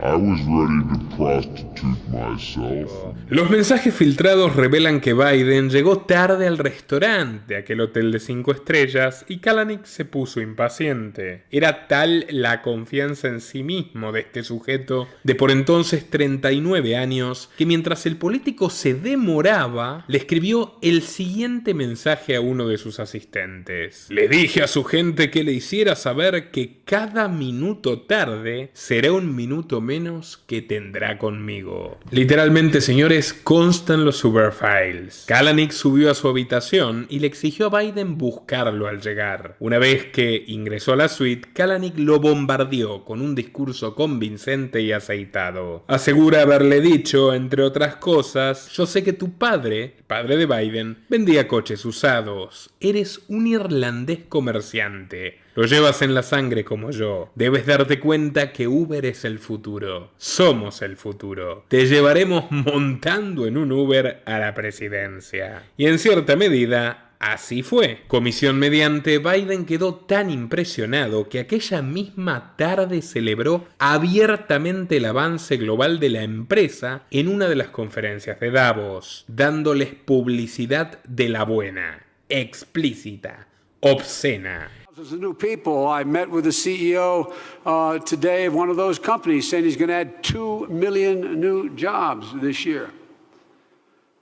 Los mensajes filtrados revelan que Biden llegó tarde al restaurante de aquel hotel de 5 estrellas y Kalanick se puso impaciente. Era tal la confianza en sí mismo de este sujeto de por entonces 39 años que mientras el político se demoraba, le escribió el siguiente mensaje a uno de sus asistentes: "Le dije a su gente que le hiciera saber que cada minuto tarde será un minuto menos que tendrá conmigo". Literalmente, señores, constan los Uberfiles. Kalanick subió a su habitación y le exigió a Biden buscarlo al llegar. Una vez que ingresó a la suite, Kalanick lo bombardeó con un discurso convincente y aceitado. Asegura haberle dicho, entre otras cosas: "Yo sé que tu padre, el padre de Biden, vendía coches usados. Eres un irlandés comerciante. Lo llevas en la sangre como yo. Debes darte cuenta que Uber es el futuro. Somos el futuro. Te llevaremos montando en un Uber a la presidencia". Y en cierta medida, así fue. Comisión mediante, Biden quedó tan impresionado que aquella misma tarde celebró abiertamente el avance global de la empresa en una de las conferencias de Davos, dándoles publicidad de la buena, explícita, obscena. Thousands of new people. I met with the CEO today of one of those companies saying he's going to add 2 million new jobs this year,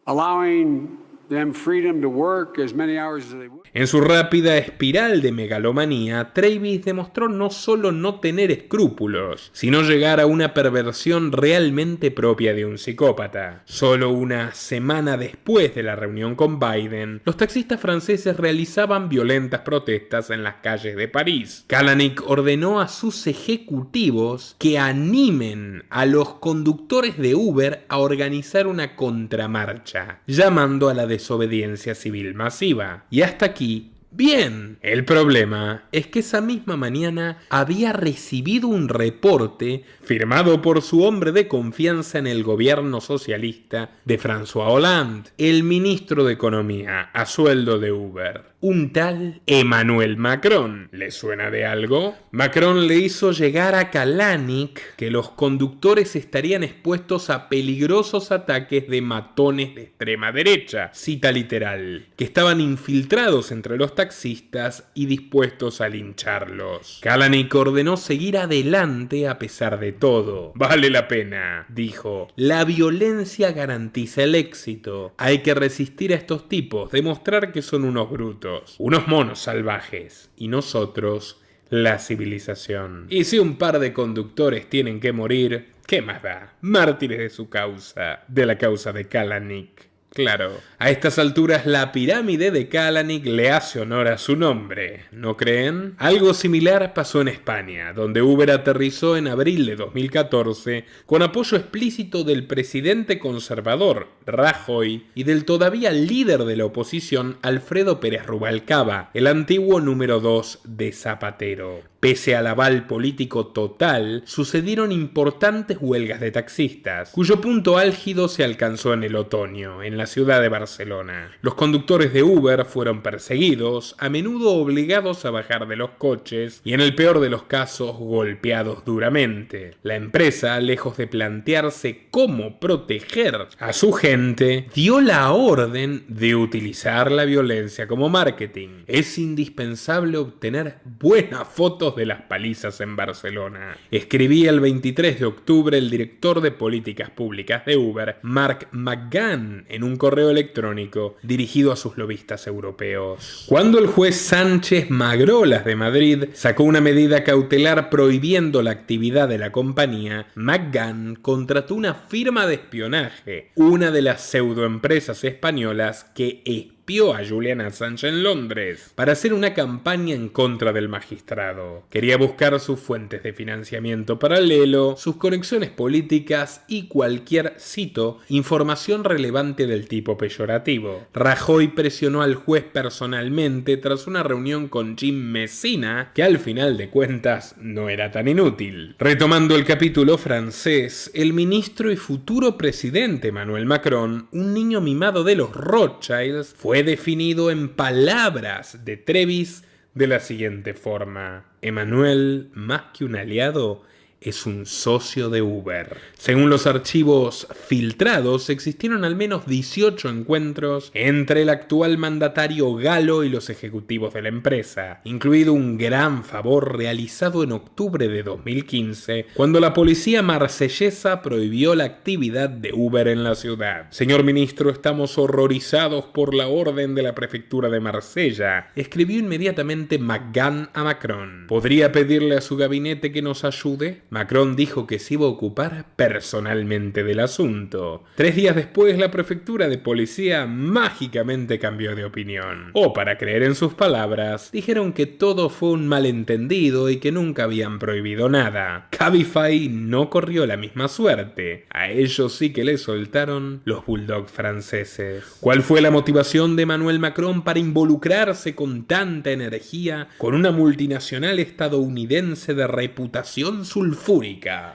allowing them freedom to work as many hours as they would. En su rápida espiral de megalomanía, Travis demostró no solo no tener escrúpulos, sino llegar a una perversión realmente propia de un psicópata. Solo una semana después de la reunión con Biden, los taxistas franceses realizaban violentas protestas en las calles de París. Kalanick ordenó a sus ejecutivos que animen a los conductores de Uber a organizar una contramarcha, llamando a la desobediencia civil masiva. Y hasta aquí, bien. El problema es que esa misma mañana había recibido un reporte firmado por su hombre de confianza en el gobierno socialista de François Hollande, el ministro de Economía a sueldo de Uber, un tal Emmanuel Macron. ¿Le suena de algo? Macron le hizo llegar a Kalanick que los conductores estarían expuestos a peligrosos ataques de matones de extrema derecha, cita literal, que estaban infiltrados entre los taxistas y dispuestos a lincharlos. Kalanick ordenó seguir adelante a pesar de todo. "Vale la pena", dijo. "La violencia garantiza el éxito. Hay que resistir a estos tipos, demostrar que son unos brutos, unos monos salvajes, y nosotros, la civilización. Y si un par de conductores tienen que morir, ¿qué más da? Mártires de su causa, de la causa de Kalanick". Claro, a estas alturas la pirámide de Kalanick le hace honor a su nombre, ¿no creen? Algo similar pasó en España, donde Uber aterrizó en abril de 2014 con apoyo explícito del presidente conservador, Rajoy, y del todavía líder de la oposición, Alfredo Pérez Rubalcaba, el antiguo número 2 de Zapatero. Pese al aval político total, sucedieron importantes huelgas de taxistas, cuyo punto álgido se alcanzó en el otoño, en la ciudad de Barcelona. Los conductores de Uber fueron perseguidos, a menudo obligados a bajar de los coches y en el peor de los casos golpeados duramente. La empresa, lejos de plantearse cómo proteger a su gente, dio la orden de utilizar la violencia como marketing. Es indispensable obtener buenas fotos efectos de las palizas en Barcelona. Escribía el 23 de octubre el director de políticas públicas de Uber, Mark McGann, en un correo electrónico dirigido a sus lobistas europeos. Cuando el juez Sánchez Magrolas de Madrid sacó una medida cautelar prohibiendo la actividad de la compañía, McGann contrató una firma de espionaje, una de las pseudoempresas españolas que espió a Julian Assange en Londres para hacer una campaña en contra del magistrado. Quería buscar sus fuentes de financiamiento paralelo, sus conexiones políticas y cualquier, cito, información relevante del tipo peyorativo. Rajoy presionó al juez personalmente tras una reunión con Jim Messina, que al final de cuentas no era tan inútil. Retomando el capítulo francés, el ministro y futuro presidente Emmanuel Macron, un niño mimado de los Rothschilds, fue definido en palabras de Trevis de la siguiente forma: Emmanuel, más que un aliado, es un socio de Uber. Según los archivos filtrados, existieron al menos 18 encuentros entre el actual mandatario galo y los ejecutivos de la empresa, incluido un gran favor realizado en octubre de 2015, cuando la policía marsellesa prohibió la actividad de Uber en la ciudad. Señor ministro, estamos horrorizados por la orden de la prefectura de Marsella, escribió inmediatamente McGann a Macron. ¿Podría pedirle a su gabinete que nos ayude? Macron dijo que se iba a ocupar personalmente del asunto. 3 días después, la prefectura de policía mágicamente cambió de opinión. O, para creer en sus palabras, dijeron que todo fue un malentendido y que nunca habían prohibido nada. Cabify no corrió la misma suerte. A ellos sí que le soltaron los bulldogs franceses. ¿Cuál fue la motivación de Emmanuel Macron para involucrarse con tanta energía con una multinacional estadounidense de reputación sulfúrica?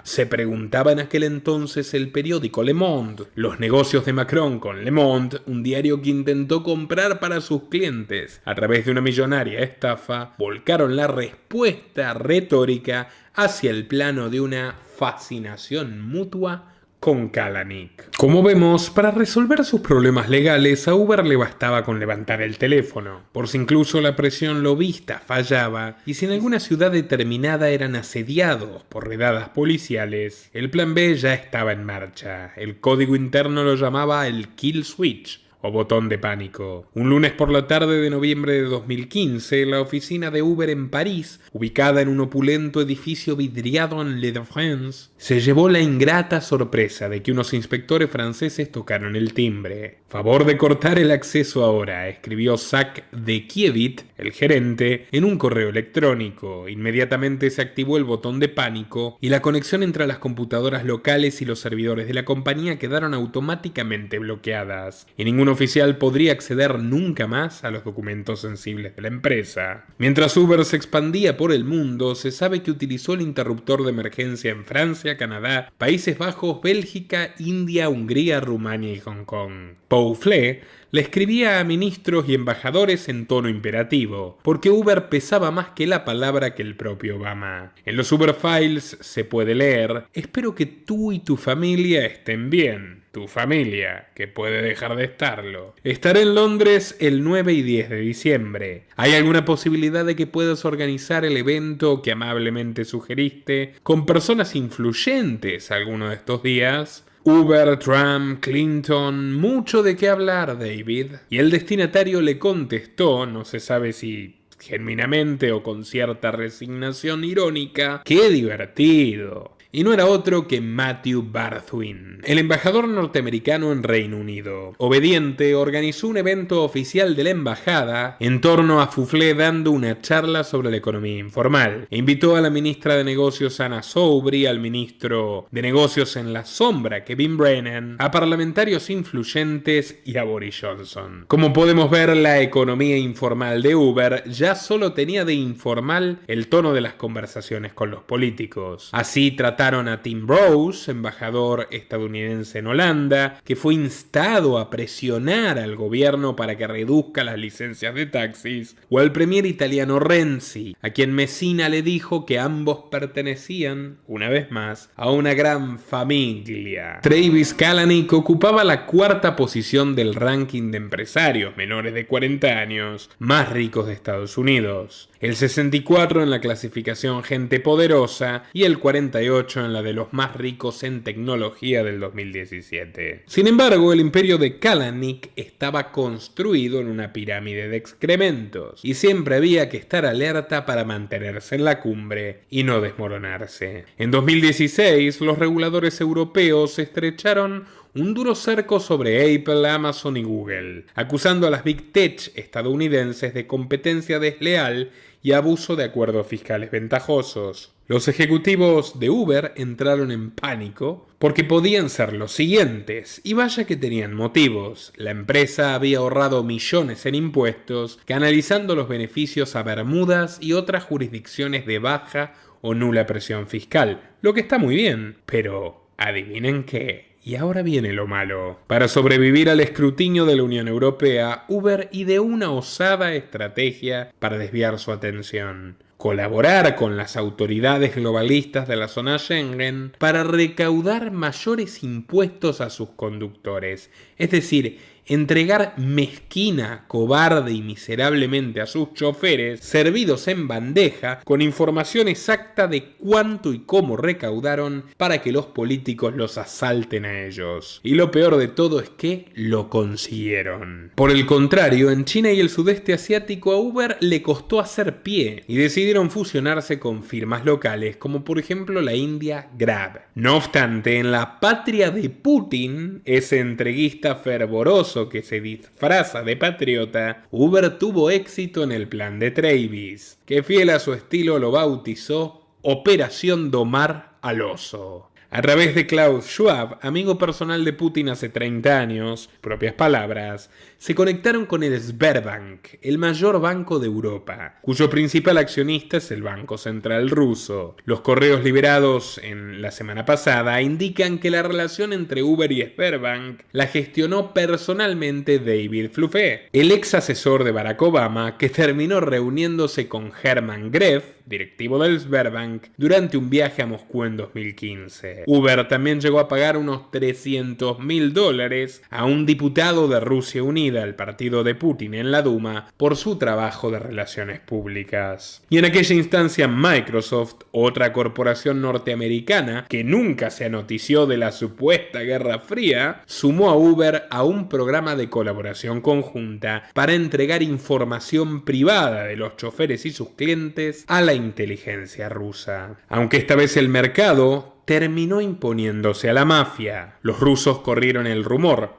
Se preguntaba en aquel entonces el periódico Le Monde. Los negocios de Macron con Le Monde, un diario que intentó comprar para sus clientes a través de una millonaria estafa, volcaron la respuesta retórica hacia el plano de una fascinación mutua con Kalanick. Como vemos, para resolver sus problemas legales, a Uber le bastaba con levantar el teléfono, por si incluso la presión lobista fallaba y si en alguna ciudad determinada eran asediados por redadas policiales, el plan B ya estaba en marcha. El código interno lo llamaba el kill switch, o botón de pánico. Un lunes por la tarde de noviembre de 2015, la oficina de Uber en París, ubicada en un opulento edificio vidriado en Ile-de-France, se llevó la ingrata sorpresa de que unos inspectores franceses tocaron el timbre. «Favor de cortar el acceso ahora», escribió Zach de Kievit, el gerente, en un correo electrónico. Inmediatamente se activó el botón de pánico y la conexión entre las computadoras locales y los servidores de la compañía quedaron automáticamente bloqueadas, y ningún oficial podría acceder nunca más a los documentos sensibles de la empresa. Mientras Uber se expandía por el mundo, se sabe que utilizó el interruptor de emergencia en Francia, Canadá, Países Bajos, Bélgica, India, Hungría, Rumania y Hong Kong. Pouflet le escribía a ministros y embajadores en tono imperativo, porque Uber pesaba más que la palabra que el propio Obama. En los Uber Files se puede leer: «Espero que tú y tu familia estén bien». Tu familia, que puede dejar de estarlo. Estaré en Londres el 9 y 10 de diciembre. ¿Hay alguna posibilidad de que puedas organizar el evento que amablemente sugeriste con personas influyentes alguno de estos días? Uber, Trump, Clinton, mucho de qué hablar, David. Y el destinatario le contestó, no se sabe si genuinamente o con cierta resignación irónica: ¡qué divertido! Y no era otro que Matthew Barthwin, el embajador norteamericano en Reino Unido. Obediente, organizó un evento oficial de la embajada en torno a Fouflet dando una charla sobre la economía informal. E invitó a la ministra de Negocios Anna Soubry, al ministro de Negocios en la sombra Kevin Brennan, a parlamentarios influyentes y a Boris Johnson. Como podemos ver, la economía informal de Uber ya solo tenía de informal el tono de las conversaciones con los políticos. Así trataron a Tim Rose, embajador estadounidense en Holanda, que fue instado a presionar al gobierno para que reduzca las licencias de taxis, o al premier italiano Renzi, a quien Messina le dijo que ambos pertenecían, una vez más, a una gran familia. Travis Kalanick ocupaba la 4ª posición del ranking de empresarios menores de 40 años más ricos de Estados Unidos. el 64 en la clasificación gente poderosa y el 48 en la de los más ricos en tecnología del 2017. Sin embargo, el imperio de Kalanick estaba construido en una pirámide de excrementos y siempre había que estar alerta para mantenerse en la cumbre y no desmoronarse. En 2016, los reguladores europeos estrecharon un duro cerco sobre Apple, Amazon y Google, acusando a las Big Tech estadounidenses de competencia desleal y abuso de acuerdos fiscales ventajosos. Los ejecutivos de Uber entraron en pánico porque podían ser los siguientes, y vaya que tenían motivos. La empresa había ahorrado millones en impuestos, canalizando los beneficios a Bermudas y otras jurisdicciones de baja o nula presión fiscal, lo que está muy bien, pero adivinen qué. Y ahora viene lo malo. Para sobrevivir al escrutinio de la Unión Europea, Uber ideó una osada estrategia para desviar su atención: colaborar con las autoridades globalistas de la zona Schengen para recaudar mayores impuestos a sus conductores, es decir, entregar mezquina, cobarde y miserablemente a sus choferes, servidos en bandeja, con información exacta de cuánto y cómo recaudaron para que los políticos los asalten a ellos. Y lo peor de todo es que lo consiguieron. Por el contrario, en China y el sudeste asiático a Uber le costó hacer pie y decidieron fusionarse con firmas locales, como por ejemplo la india Grab. No obstante, en la patria de Putin, ese entreguista fervoroso que se disfraza de patriota, Uber tuvo éxito en el plan de Travis, que fiel a su estilo lo bautizó Operación Domar al Oso. A través de Klaus Schwab, amigo personal de Putin hace 30 años, propias palabras, se conectaron con el Sberbank, el mayor banco de Europa, cuyo principal accionista es el Banco Central ruso. Los correos liberados en la semana pasada indican que la relación entre Uber y Sberbank la gestionó personalmente David Fluffé, el ex asesor de Barack Obama, que terminó reuniéndose con Hermann Greff, directivo del Sberbank, durante un viaje a Moscú en 2015. Uber también llegó a pagar unos $300.000 a un diputado de Rusia Unida, el partido de Putin en la Duma, por su trabajo de relaciones públicas. Y en aquella instancia Microsoft, otra corporación norteamericana que nunca se anotició de la supuesta Guerra Fría, sumó a Uber a un programa de colaboración conjunta para entregar información privada de los choferes y sus clientes a la inteligencia rusa. Aunque esta vez el mercado terminó imponiéndose a la mafia. Los rusos corrieron el rumor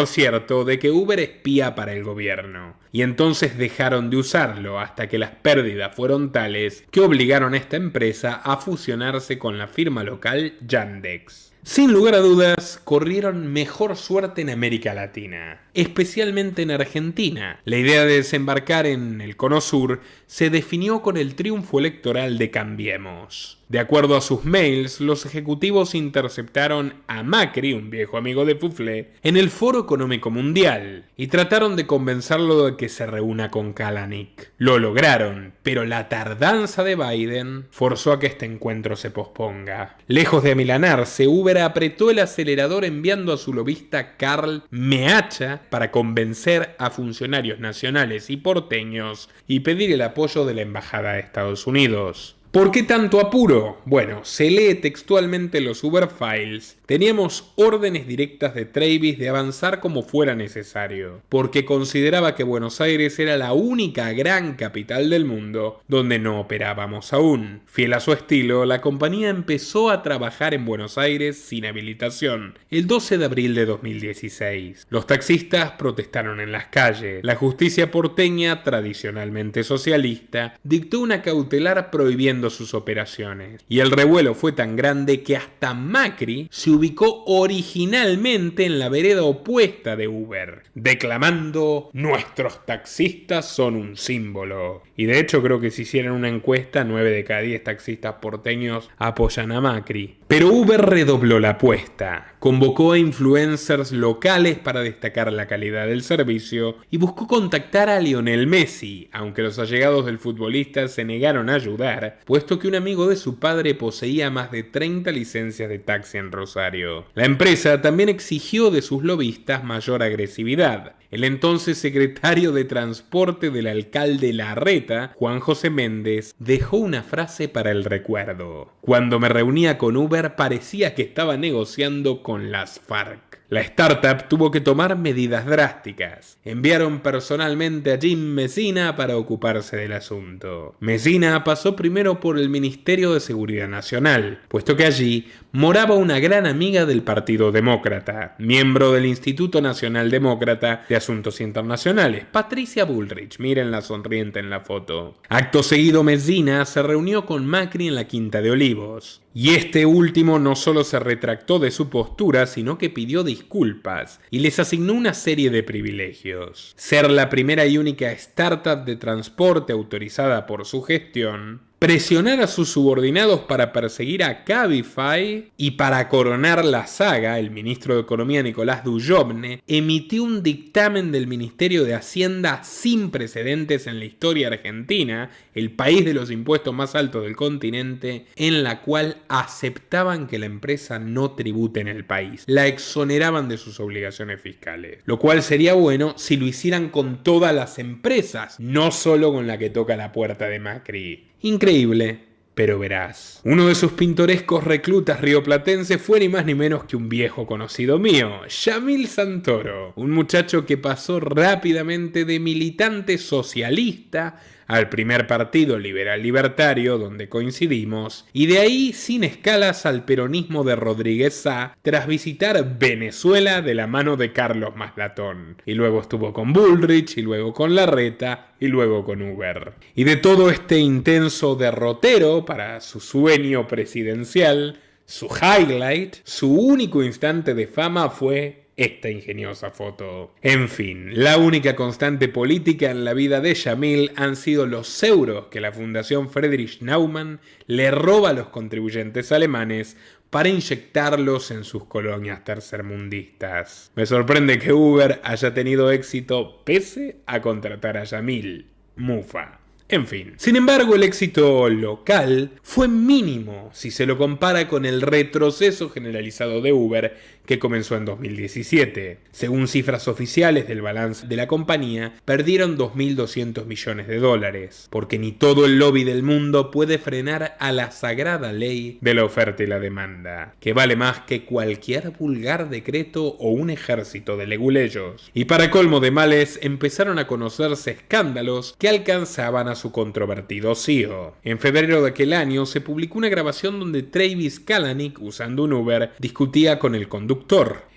cierto, de que Uber espía para el gobierno, y entonces dejaron de usarlo hasta que las pérdidas fueron tales que obligaron a esta empresa a fusionarse con la firma local Yandex. Sin lugar a dudas, corrieron mejor suerte en América Latina, especialmente en Argentina. La idea de desembarcar en el Cono Sur se definió con el triunfo electoral de Cambiemos. De acuerdo a sus mails, los ejecutivos interceptaron a Macri, un viejo amigo de Fuflé, en el Foro Económico Mundial y trataron de convencerlo de que se reúna con Kalanick. Lo lograron, pero la tardanza de Biden forzó a que este encuentro se posponga. Lejos de amilanarse, Uber apretó el acelerador enviando a su lobista Karl Meacha para convencer a funcionarios nacionales y porteños y pedir el apoyo de la Embajada de Estados Unidos. ¿Por qué tanto apuro? Bueno, se lee textualmente los Uber Files. Teníamos órdenes directas de Travis de avanzar como fuera necesario, porque consideraba que Buenos Aires era la única gran capital del mundo donde no operábamos aún. Fiel a su estilo, la compañía empezó a trabajar en Buenos Aires sin habilitación, el 12 de abril de 2016. Los taxistas protestaron en las calles. La justicia porteña, tradicionalmente socialista, dictó una cautelar prohibiendo sus operaciones. Y el revuelo fue tan grande que hasta Macri se ubicó originalmente en la vereda opuesta de Uber, declamando: "Nuestros taxistas son un símbolo". Y de hecho creo que si hicieran una encuesta, 9 de cada 10 taxistas porteños apoyan a Macri. Pero Uber redobló la apuesta, convocó a influencers locales para destacar la calidad del servicio y buscó contactar a Lionel Messi, aunque los allegados del futbolista se negaron a ayudar, puesto que un amigo de su padre poseía más de 30 licencias de taxi en Rosario. La empresa también exigió de sus lobistas mayor agresividad. El entonces secretario de Transporte del alcalde Larreta, Juan José Méndez, dejó una frase para el recuerdo: "Cuando me reunía con Uber parecía que estaba negociando con las FARC". La startup tuvo que tomar medidas drásticas. Enviaron personalmente a Jim Messina para ocuparse del asunto. Messina pasó primero por el Ministerio de Seguridad Nacional, puesto que allí moraba una gran amiga del Partido Demócrata, miembro del Instituto Nacional Demócrata de Asuntos Internacionales, Patricia Bullrich. Miren la sonriente en la foto. Acto seguido, Messina se reunió con Macri en la Quinta de Olivos. Y este último no solo se retractó de su postura, sino que pidió disculpas y les asignó una serie de privilegios. Ser la primera y única startup de transporte autorizada por su gestión, presionar a sus subordinados para perseguir a Cabify y, para coronar la saga, el ministro de Economía Nicolás Dujovne emitió un dictamen del Ministerio de Hacienda sin precedentes en la historia argentina, el país de los impuestos más altos del continente, en la cual aceptaban que la empresa no tribute en el país, la exoneraban de sus obligaciones fiscales, lo cual sería bueno si lo hicieran con todas las empresas, no solo con la que toca la puerta de Macri. Increíble, pero verás. Uno de sus pintorescos reclutas rioplatenses fue ni más ni menos que un viejo conocido mío, Yamil Santoro, un muchacho que pasó rápidamente de militante socialista al primer partido liberal libertario, donde coincidimos, y de ahí sin escalas al peronismo de Rodríguez Sá, tras visitar Venezuela de la mano de Carlos Maslatón, y luego estuvo con Bullrich, y luego con Larreta, y luego con Uber. Y de todo este intenso derrotero para su sueño presidencial, su highlight, su único instante de fama fue esta ingeniosa foto. En fin, la única constante política en la vida de Yamil han sido los euros que la Fundación Friedrich Naumann le roba a los contribuyentes alemanes para inyectarlos en sus colonias tercermundistas. Me sorprende que Uber haya tenido éxito pese a contratar a Yamil. Mufa. En fin. Sin embargo, el éxito local fue mínimo si se lo compara con el retroceso generalizado de Uber que comenzó en 2017. Según cifras oficiales del balance de la compañía, perdieron $2.200 millones, porque ni todo el lobby del mundo puede frenar a la sagrada ley de la oferta y la demanda, que vale más que cualquier vulgar decreto o un ejército de leguleyos. Y para colmo de males, empezaron a conocerse escándalos que alcanzaban a su controvertido CEO. En febrero de aquel año se publicó una grabación donde Travis Kalanick, usando un Uber, discutía con el conductor.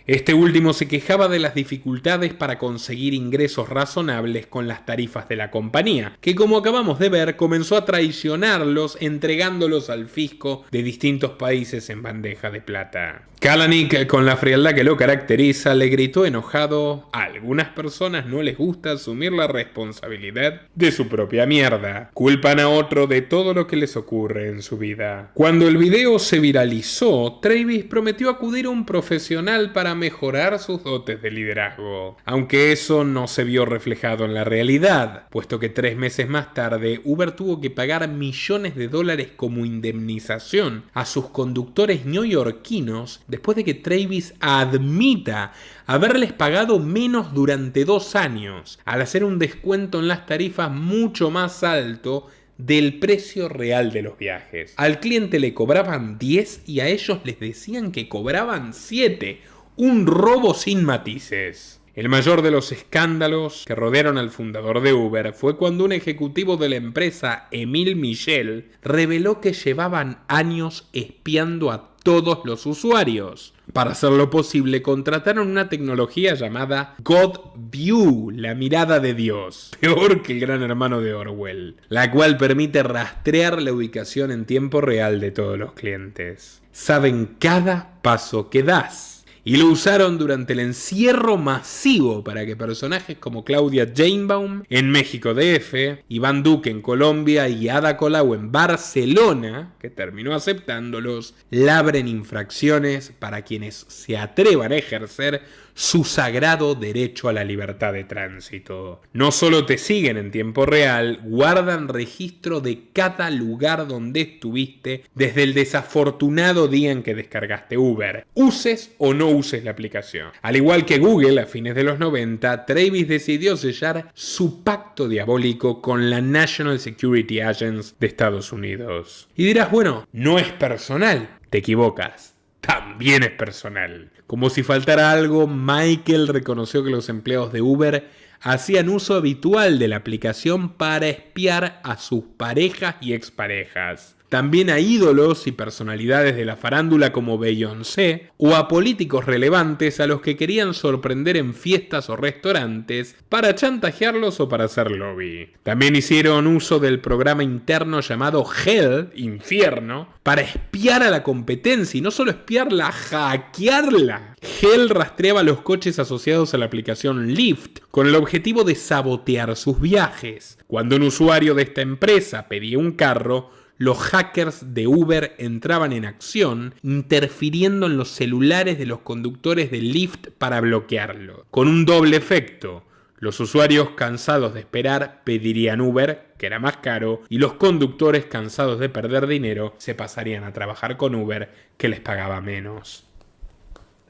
Este último se quejaba de las dificultades para conseguir ingresos razonables con las tarifas de la compañía, que, como acabamos de ver, comenzó a traicionarlos entregándolos al fisco de distintos países en bandeja de plata. Kalanick, con la frialdad que lo caracteriza, le gritó enojado: a algunas personas no les gusta asumir la responsabilidad de su propia mierda. Culpan a otro de todo lo que les ocurre en su vida. Cuando el video se viralizó, Travis prometió acudir a un profesional para mejorar sus dotes de liderazgo. Aunque eso no se vio reflejado en la realidad, puesto que 3 meses más tarde, Uber tuvo que pagar millones de dólares como indemnización a sus conductores neoyorquinos después de que Travis admita haberles pagado menos durante 2 años, al hacer un descuento en las tarifas mucho más alto del precio real de los viajes. Al cliente le cobraban 10 y a ellos les decían que cobraban 7. Un robo sin matices. El mayor de los escándalos que rodearon al fundador de Uber fue cuando un ejecutivo de la empresa, Emil Michel, reveló que llevaban años espiando a todos los usuarios. Para hacerlo posible, contrataron una tecnología llamada God View, la mirada de Dios, peor que el Gran Hermano de Orwell, la cual permite rastrear la ubicación en tiempo real de todos los clientes. Saben cada paso que das. y lo usaron durante el encierro masivo para que personajes como Claudia Sheinbaum en México DF, Iván Duque en Colombia y Ada Colau en Barcelona, que terminó aceptándolos, labren infracciones para quienes se atrevan a ejercer su sagrado derecho a la libertad de tránsito. No solo te siguen en tiempo real, guardan registro de cada lugar donde estuviste desde el desafortunado día en que descargaste Uber, uses o no uses la aplicación. Al igual que Google a fines de los 90, Travis decidió sellar su pacto diabólico con la National Security Agency de Estados Unidos. Y dirás, bueno, no es personal. Te equivocas. También es personal. Como si faltara algo, Michael reconoció que los empleados de Uber hacían uso habitual de la aplicación para espiar a sus parejas y exparejas. También a ídolos y personalidades de la farándula como Beyoncé o a políticos relevantes a los que querían sorprender en fiestas o restaurantes para chantajearlos o para hacer lobby. También hicieron uso del programa interno llamado Hell, Infierno, para espiar a la competencia y no solo espiarla, hackearla. Hell rastreaba los coches asociados a la aplicación Lyft con el objetivo de sabotear sus viajes. Cuando un usuario de esta empresa pedía un carro, los hackers de Uber entraban en acción, interfiriendo en los celulares de los conductores de Lyft para bloquearlo. Con un doble efecto. Los usuarios cansados de esperar pedirían Uber, que era más caro, y los conductores cansados de perder dinero se pasarían a trabajar con Uber, que les pagaba menos.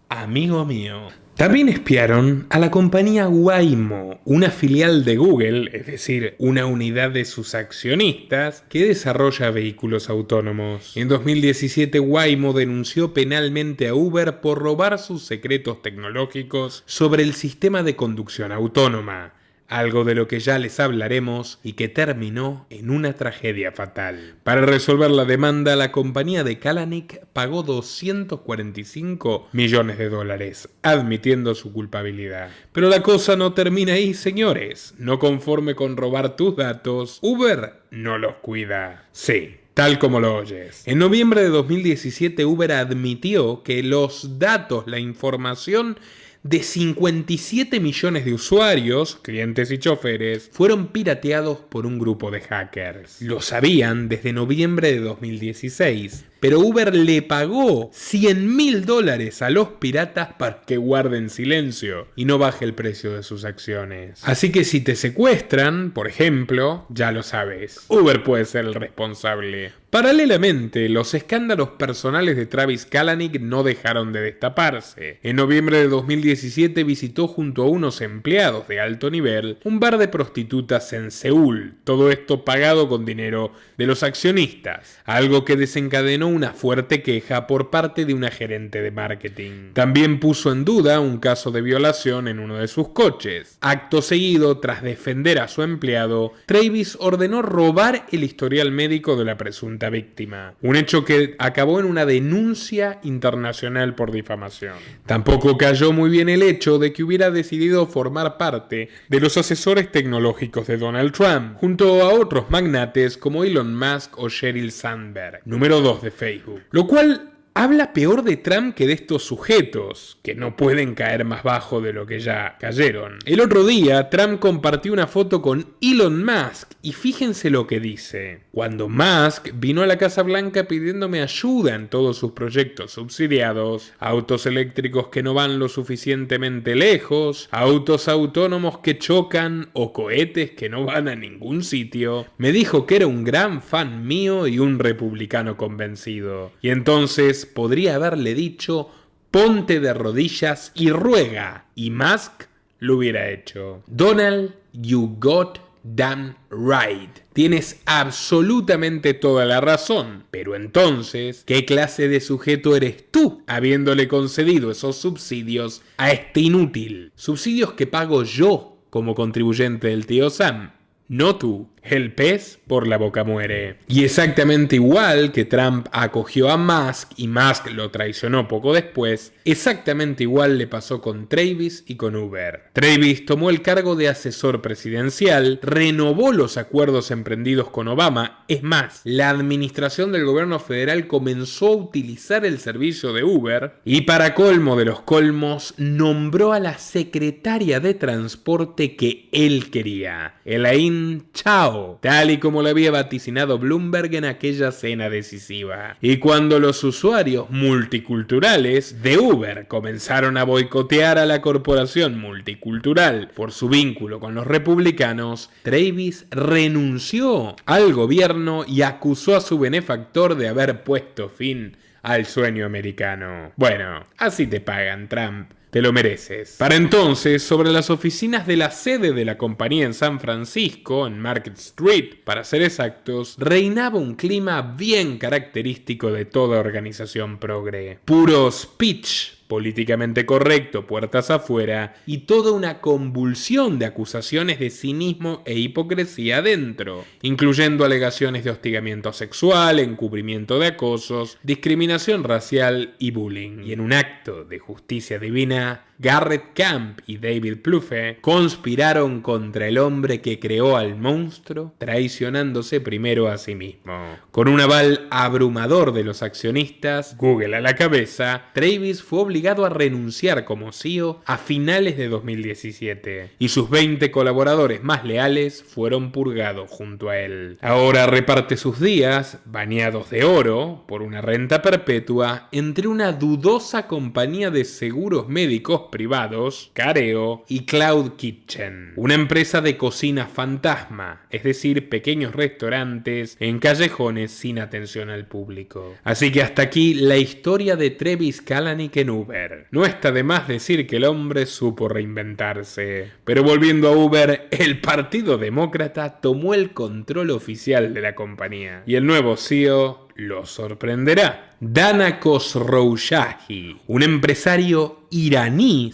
Amigo mío. También espiaron a la compañía Waymo, una filial de Google, es decir, una unidad de sus accionistas, que desarrolla vehículos autónomos. En 2017, Waymo denunció penalmente a Uber por robar sus secretos tecnológicos sobre el sistema de conducción autónoma. Algo de lo que ya les hablaremos y que terminó en una tragedia fatal. Para resolver la demanda, la compañía de Kalanick pagó $245 millones, admitiendo su culpabilidad. Pero la cosa no termina ahí, señores. No conforme con robar tus datos, Uber no los cuida. Sí. Tal como lo oyes. En noviembre de 2017, Uber admitió que los datos, la información de 57 millones de usuarios, clientes y choferes, fueron pirateados por un grupo de hackers. Lo sabían desde noviembre de 2016, pero Uber le pagó $100.000 a los piratas para que guarden silencio y no baje el precio de sus acciones. Así que si te secuestran, por ejemplo, ya lo sabes, Uber puede ser el responsable. Paralelamente, los escándalos personales de Travis Kalanick no dejaron de destaparse. En noviembre de 2017 visitó junto a unos empleados de alto nivel un bar de prostitutas en Seúl, todo esto pagado con dinero de los accionistas, algo que desencadenó una fuerte queja por parte de una gerente de marketing. También puso en duda un caso de violación en uno de sus coches. Acto seguido, tras defender a su empleado, Travis ordenó robar el historial médico de la presunta víctima, un hecho que acabó en una denuncia internacional por difamación. Tampoco cayó muy bien el hecho de que hubiera decidido formar parte de los asesores tecnológicos de Donald Trump, junto a otros magnates como Elon Musk o Sheryl Sandberg, número 2 de Facebook, lo cual habla peor de Trump que de estos sujetos, que no pueden caer más bajo de lo que ya cayeron. El otro día, Trump compartió una foto con Elon Musk, y fíjense lo que dice. Cuando Musk vino a la Casa Blanca pidiéndome ayuda en todos sus proyectos subsidiados, autos eléctricos que no van lo suficientemente lejos, autos autónomos que chocan o cohetes que no van a ningún sitio, me dijo que era un gran fan mío y un republicano convencido. Y entonces podría haberle dicho, ponte de rodillas y ruega, y Musk lo hubiera hecho. Donald, you got damn right. Tienes absolutamente toda la razón. Pero entonces, ¿qué clase de sujeto eres tú, habiéndole concedido esos subsidios a este inútil? Subsidios que pago yo como contribuyente del tío Sam, no tú. El pez por la boca muere. Y exactamente igual que Trump acogió a Musk y Musk lo traicionó poco después, exactamente igual le pasó con Travis y con Uber. Travis tomó el cargo de asesor presidencial, renovó los acuerdos emprendidos con Obama, es más, la administración del gobierno federal comenzó a utilizar el servicio de Uber y para colmo de los colmos nombró a la secretaria de transporte que él quería, Elaine Chao, tal y como lo había vaticinado Bloomberg en aquella cena decisiva. Y cuando los usuarios multiculturales de Uber comenzaron a boicotear a la corporación multicultural por su vínculo con los republicanos, Travis renunció al gobierno y acusó a su benefactor de haber puesto fin al sueño americano. Bueno, así te pagan, Trump. Te lo mereces. Para entonces, sobre las oficinas de la sede de la compañía en San Francisco, en Market Street, para ser exactos, reinaba un clima bien característico de toda organización progre. Puro speech políticamente correcto, puertas afuera, y toda una convulsión de acusaciones de cinismo e hipocresía adentro, incluyendo alegaciones de hostigamiento sexual, encubrimiento de acosos, discriminación racial y bullying. Y en un acto de justicia divina, Garrett Camp y David Plouffe conspiraron contra el hombre que creó al monstruo, traicionándose primero a sí mismo. Con un aval abrumador de los accionistas, Google a la cabeza, Travis fue obligado a renunciar como CEO a finales de 2017 y sus 20 colaboradores más leales fueron purgados junto a él. Ahora reparte sus días, bañados de oro, por una renta perpetua entre una dudosa compañía de seguros médicos privados, Careo y Cloud Kitchen, una empresa de cocina fantasma, es decir, pequeños restaurantes en callejones sin atención al público. Así que hasta aquí la historia de Travis Kalanick en Uber. No está de más decir que el hombre supo reinventarse. Pero volviendo a Uber, el Partido Demócrata tomó el control oficial de la compañía y el nuevo CEO lo sorprenderá. Dana Khosrowshahi, un empresario iraní,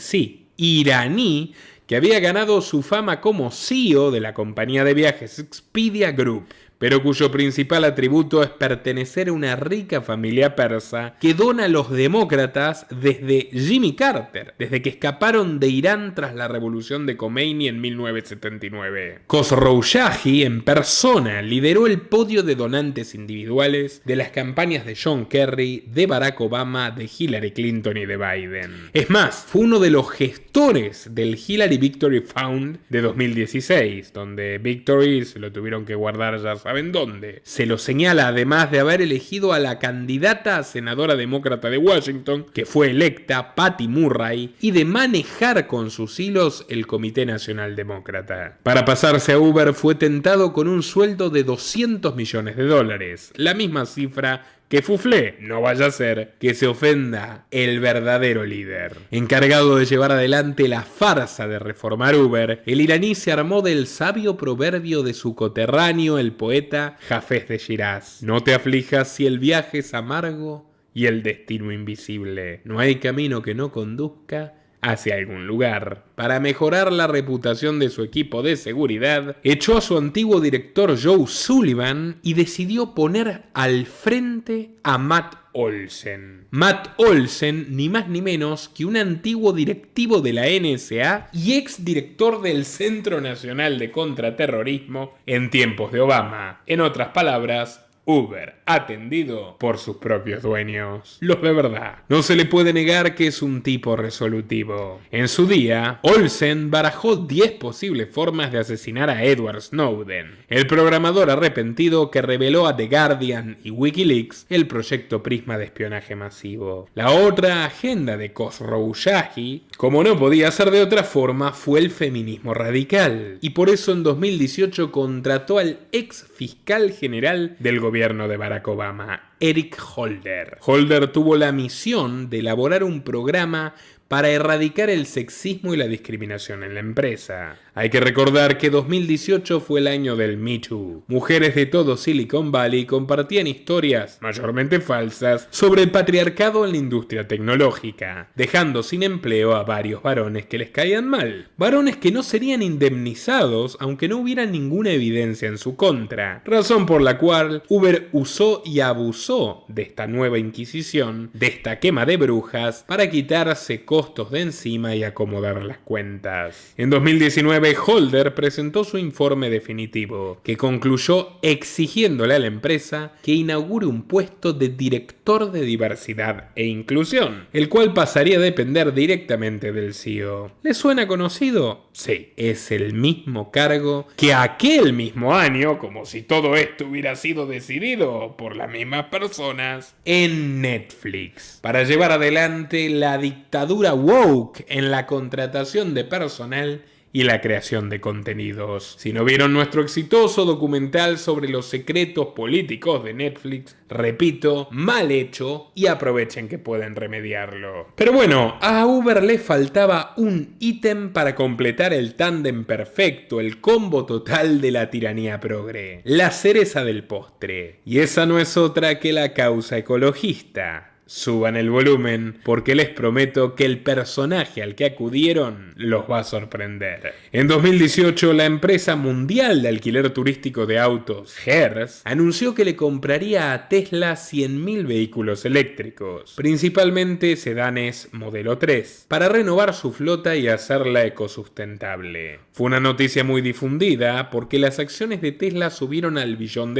que había ganado su fama como CEO de la compañía de viajes Expedia Group, pero cuyo principal atributo es pertenecer a una rica familia persa que dona a los demócratas desde Jimmy Carter, desde que escaparon de Irán tras la revolución de Khomeini en 1979. Khosrowshahi en persona lideró el podio de donantes individuales de las campañas de John Kerry, de Barack Obama, de Hillary Clinton y de Biden. Es más, fue uno de los gestores del Hillary Victory Fund de 2016, donde Victory se lo tuvieron que guardar ya ¿saben dónde? Se lo señala además de haber elegido a la candidata a senadora demócrata de Washington, que fue electa, Patty Murray, y de manejar con sus hilos el Comité Nacional Demócrata. Para pasarse a Uber fue tentado con un sueldo de $200 millones, la misma cifra que fuflé, no vaya a ser que se ofenda el verdadero líder. Encargado de llevar adelante la farsa de reformar Uber, el iraní se armó del sabio proverbio de su coterráneo, el poeta Hafez de Shiraz: no te aflijas si el viaje es amargo y el destino invisible. No hay camino que no conduzca hacia algún lugar. Para mejorar la reputación de su equipo de seguridad, echó a su antiguo director Joe Sullivan y decidió poner al frente a Matt Olsen. Matt Olsen, ni más ni menos que un antiguo directivo de la NSA y exdirector del Centro Nacional de Contraterrorismo en tiempos de Obama. En otras palabras, Uber, atendido por sus propios dueños. Los de verdad. No se le puede negar que es un tipo resolutivo. En su día, Olsen barajó 10 posibles formas de asesinar a Edward Snowden, el programador arrepentido que reveló a The Guardian y WikiLeaks el proyecto Prisma de espionaje masivo. La otra agenda de Khosrowshahi, como no podía ser de otra forma, fue el feminismo radical. Y por eso en 2018 contrató al ex fiscal general del gobierno de Barack Obama, Eric Holder. Holder tuvo la misión de elaborar un programa para erradicar el sexismo y la discriminación en la empresa. Hay que recordar que 2018 fue el año del Me Too. Mujeres de todo Silicon Valley compartían historias, mayormente falsas, sobre el patriarcado en la industria tecnológica, dejando sin empleo a varios varones que les caían mal. Varones que no serían indemnizados aunque no hubiera ninguna evidencia en su contra, razón por la cual Uber usó y abusó de esta nueva inquisición, de esta quema de brujas, para quitarse costos de encima y acomodar las cuentas. En 2019, Holder presentó su informe definitivo, que concluyó exigiéndole a la empresa que inaugure un puesto de director de diversidad e inclusión, el cual pasaría a depender directamente del CEO. ¿Le suena conocido? Sí, es el mismo cargo que aquel mismo año, como si todo esto hubiera sido decidido por las mismas personas, en Netflix, para llevar adelante la dictadura woke en la contratación de personal y la creación de contenidos. Si no vieron nuestro exitoso documental sobre los secretos políticos de Netflix, repito, mal hecho, y aprovechen que pueden remediarlo. Pero bueno, a Uber le faltaba un ítem para completar el tándem perfecto, el combo total de la tiranía progre, la cereza del postre. Y esa no es otra que la causa ecologista. Suban el volumen porque les prometo que el personaje al que acudieron los va a sorprender. En 2018, la empresa mundial de alquiler turístico de autos, Hertz, anunció que le compraría a Tesla 100.000 vehículos eléctricos, principalmente sedanes modelo 3, para renovar su flota y hacerla ecosustentable. Fue una noticia muy difundida porque las acciones de Tesla subieron al $1 billón,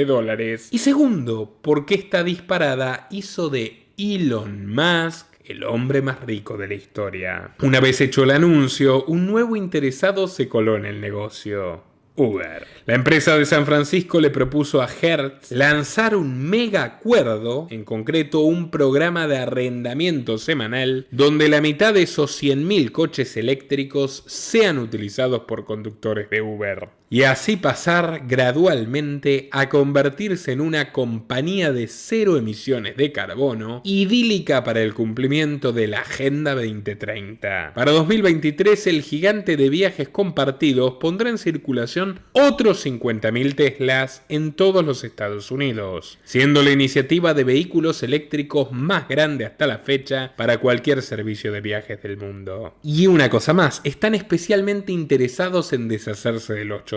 y segundo, porque esta disparada hizo de Elon Musk el hombre más rico de la historia. Una vez hecho el anuncio, un nuevo interesado se coló en el negocio: Uber. La empresa de San Francisco le propuso a Hertz lanzar un mega acuerdo, en concreto un programa de arrendamiento semanal, donde la mitad de esos 100.000 coches eléctricos sean utilizados por conductores de Uber. Y así pasar gradualmente a convertirse en una compañía de cero emisiones de carbono, idílica para el cumplimiento de la Agenda 2030. Para 2023, el gigante de viajes compartidos pondrá en circulación otros 50.000 Teslas en todos los Estados Unidos, siendo la iniciativa de vehículos eléctricos más grande hasta la fecha para cualquier servicio de viajes del mundo. Y una cosa más, están especialmente interesados en deshacerse de los choferes.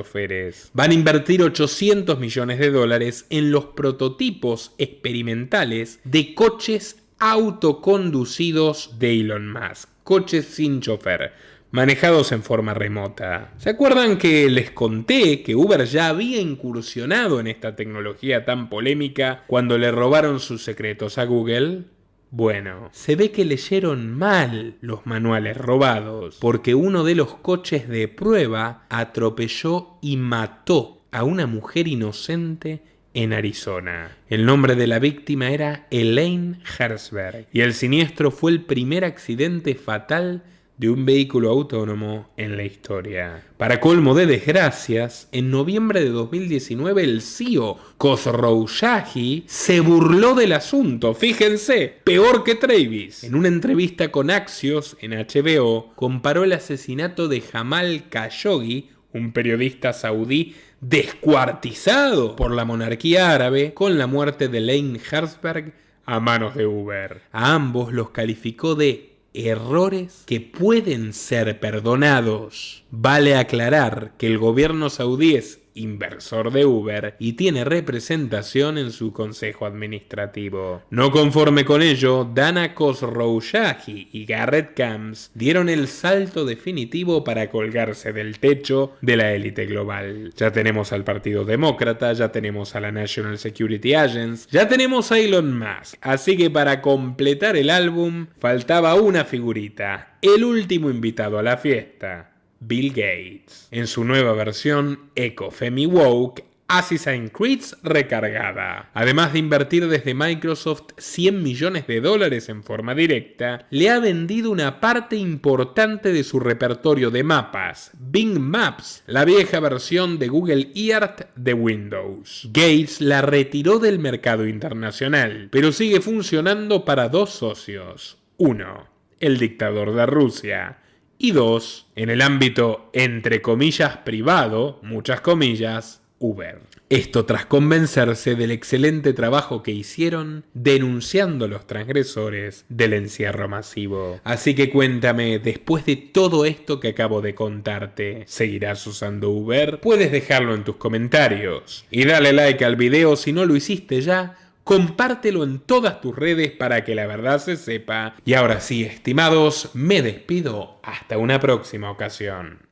Van a invertir $800 millones en los prototipos experimentales de coches autoconducidos de Elon Musk, coches sin chofer, manejados en forma remota. ¿Se acuerdan que les conté que Uber ya había incursionado en esta tecnología tan polémica cuando le robaron sus secretos a Google? Bueno, se ve que leyeron mal los manuales robados, porque uno de los coches de prueba atropelló y mató a una mujer inocente en Arizona. El nombre de la víctima era Elaine Herzberg, y el siniestro fue el primer accidente fatal de un vehículo autónomo en la historia. Para colmo de desgracias, en noviembre de 2019 el CEO Khosrowshahi se burló del asunto, fíjense, peor que Travis. En una entrevista con Axios en HBO, comparó el asesinato de Jamal Khashoggi, un periodista saudí descuartizado por la monarquía árabe, con la muerte de Elaine Herzberg a manos de Uber. A ambos los calificó de errores que pueden ser perdonados. Vale aclarar que el gobierno saudí es inversor de Uber y tiene representación en su consejo administrativo. No conforme con ello, Dana Khosrowshahi y Garrett Camps dieron el salto definitivo para colgarse del techo de la élite global. Ya tenemos al Partido Demócrata, ya tenemos a la National Security Agency, ya tenemos a Elon Musk. Así que para completar el álbum, faltaba una figurita, el último invitado a la fiesta: Bill Gates, en su nueva versión Eco-Femi Woke, Assassin's Creed recargada. Además de invertir desde Microsoft $100 millones en forma directa, le ha vendido una parte importante de su repertorio de mapas, Bing Maps, la vieja versión de Google Earth de Windows. Gates la retiró del mercado internacional, pero sigue funcionando para dos socios. Uno, el dictador de Rusia, Y 2, en el ámbito entre comillas privado, muchas comillas, Uber. Esto tras convencerse del excelente trabajo que hicieron denunciando a los transgresores del encierro masivo. Así que cuéntame, después de todo esto que acabo de contarte, ¿seguirás usando Uber? Puedes dejarlo en tus comentarios. Y dale like al video si no lo hiciste ya. Compártelo en todas tus redes para que la verdad se sepa. Y ahora sí, estimados, me despido. Hasta una próxima ocasión.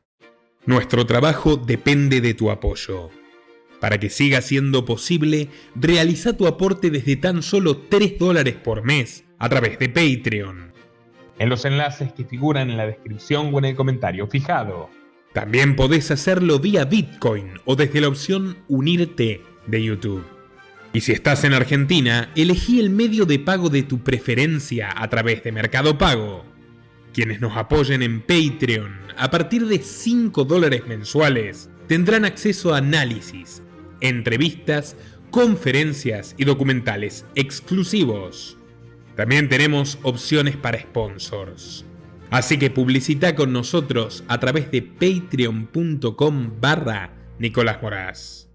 Nuestro trabajo depende de tu apoyo. Para que siga siendo posible, realiza tu aporte desde tan solo $3 por mes a través de Patreon, en los enlaces que figuran en la descripción o en el comentario fijado. También podés hacerlo vía Bitcoin o desde la opción Unirte de YouTube. Y si estás en Argentina, elegí el medio de pago de tu preferencia a través de Mercado Pago. Quienes nos apoyen en Patreon a partir de $5 mensuales tendrán acceso a análisis, entrevistas, conferencias y documentales exclusivos. También tenemos opciones para sponsors. Así que publicita con nosotros a través de patreon.com/Nicolás Moraz.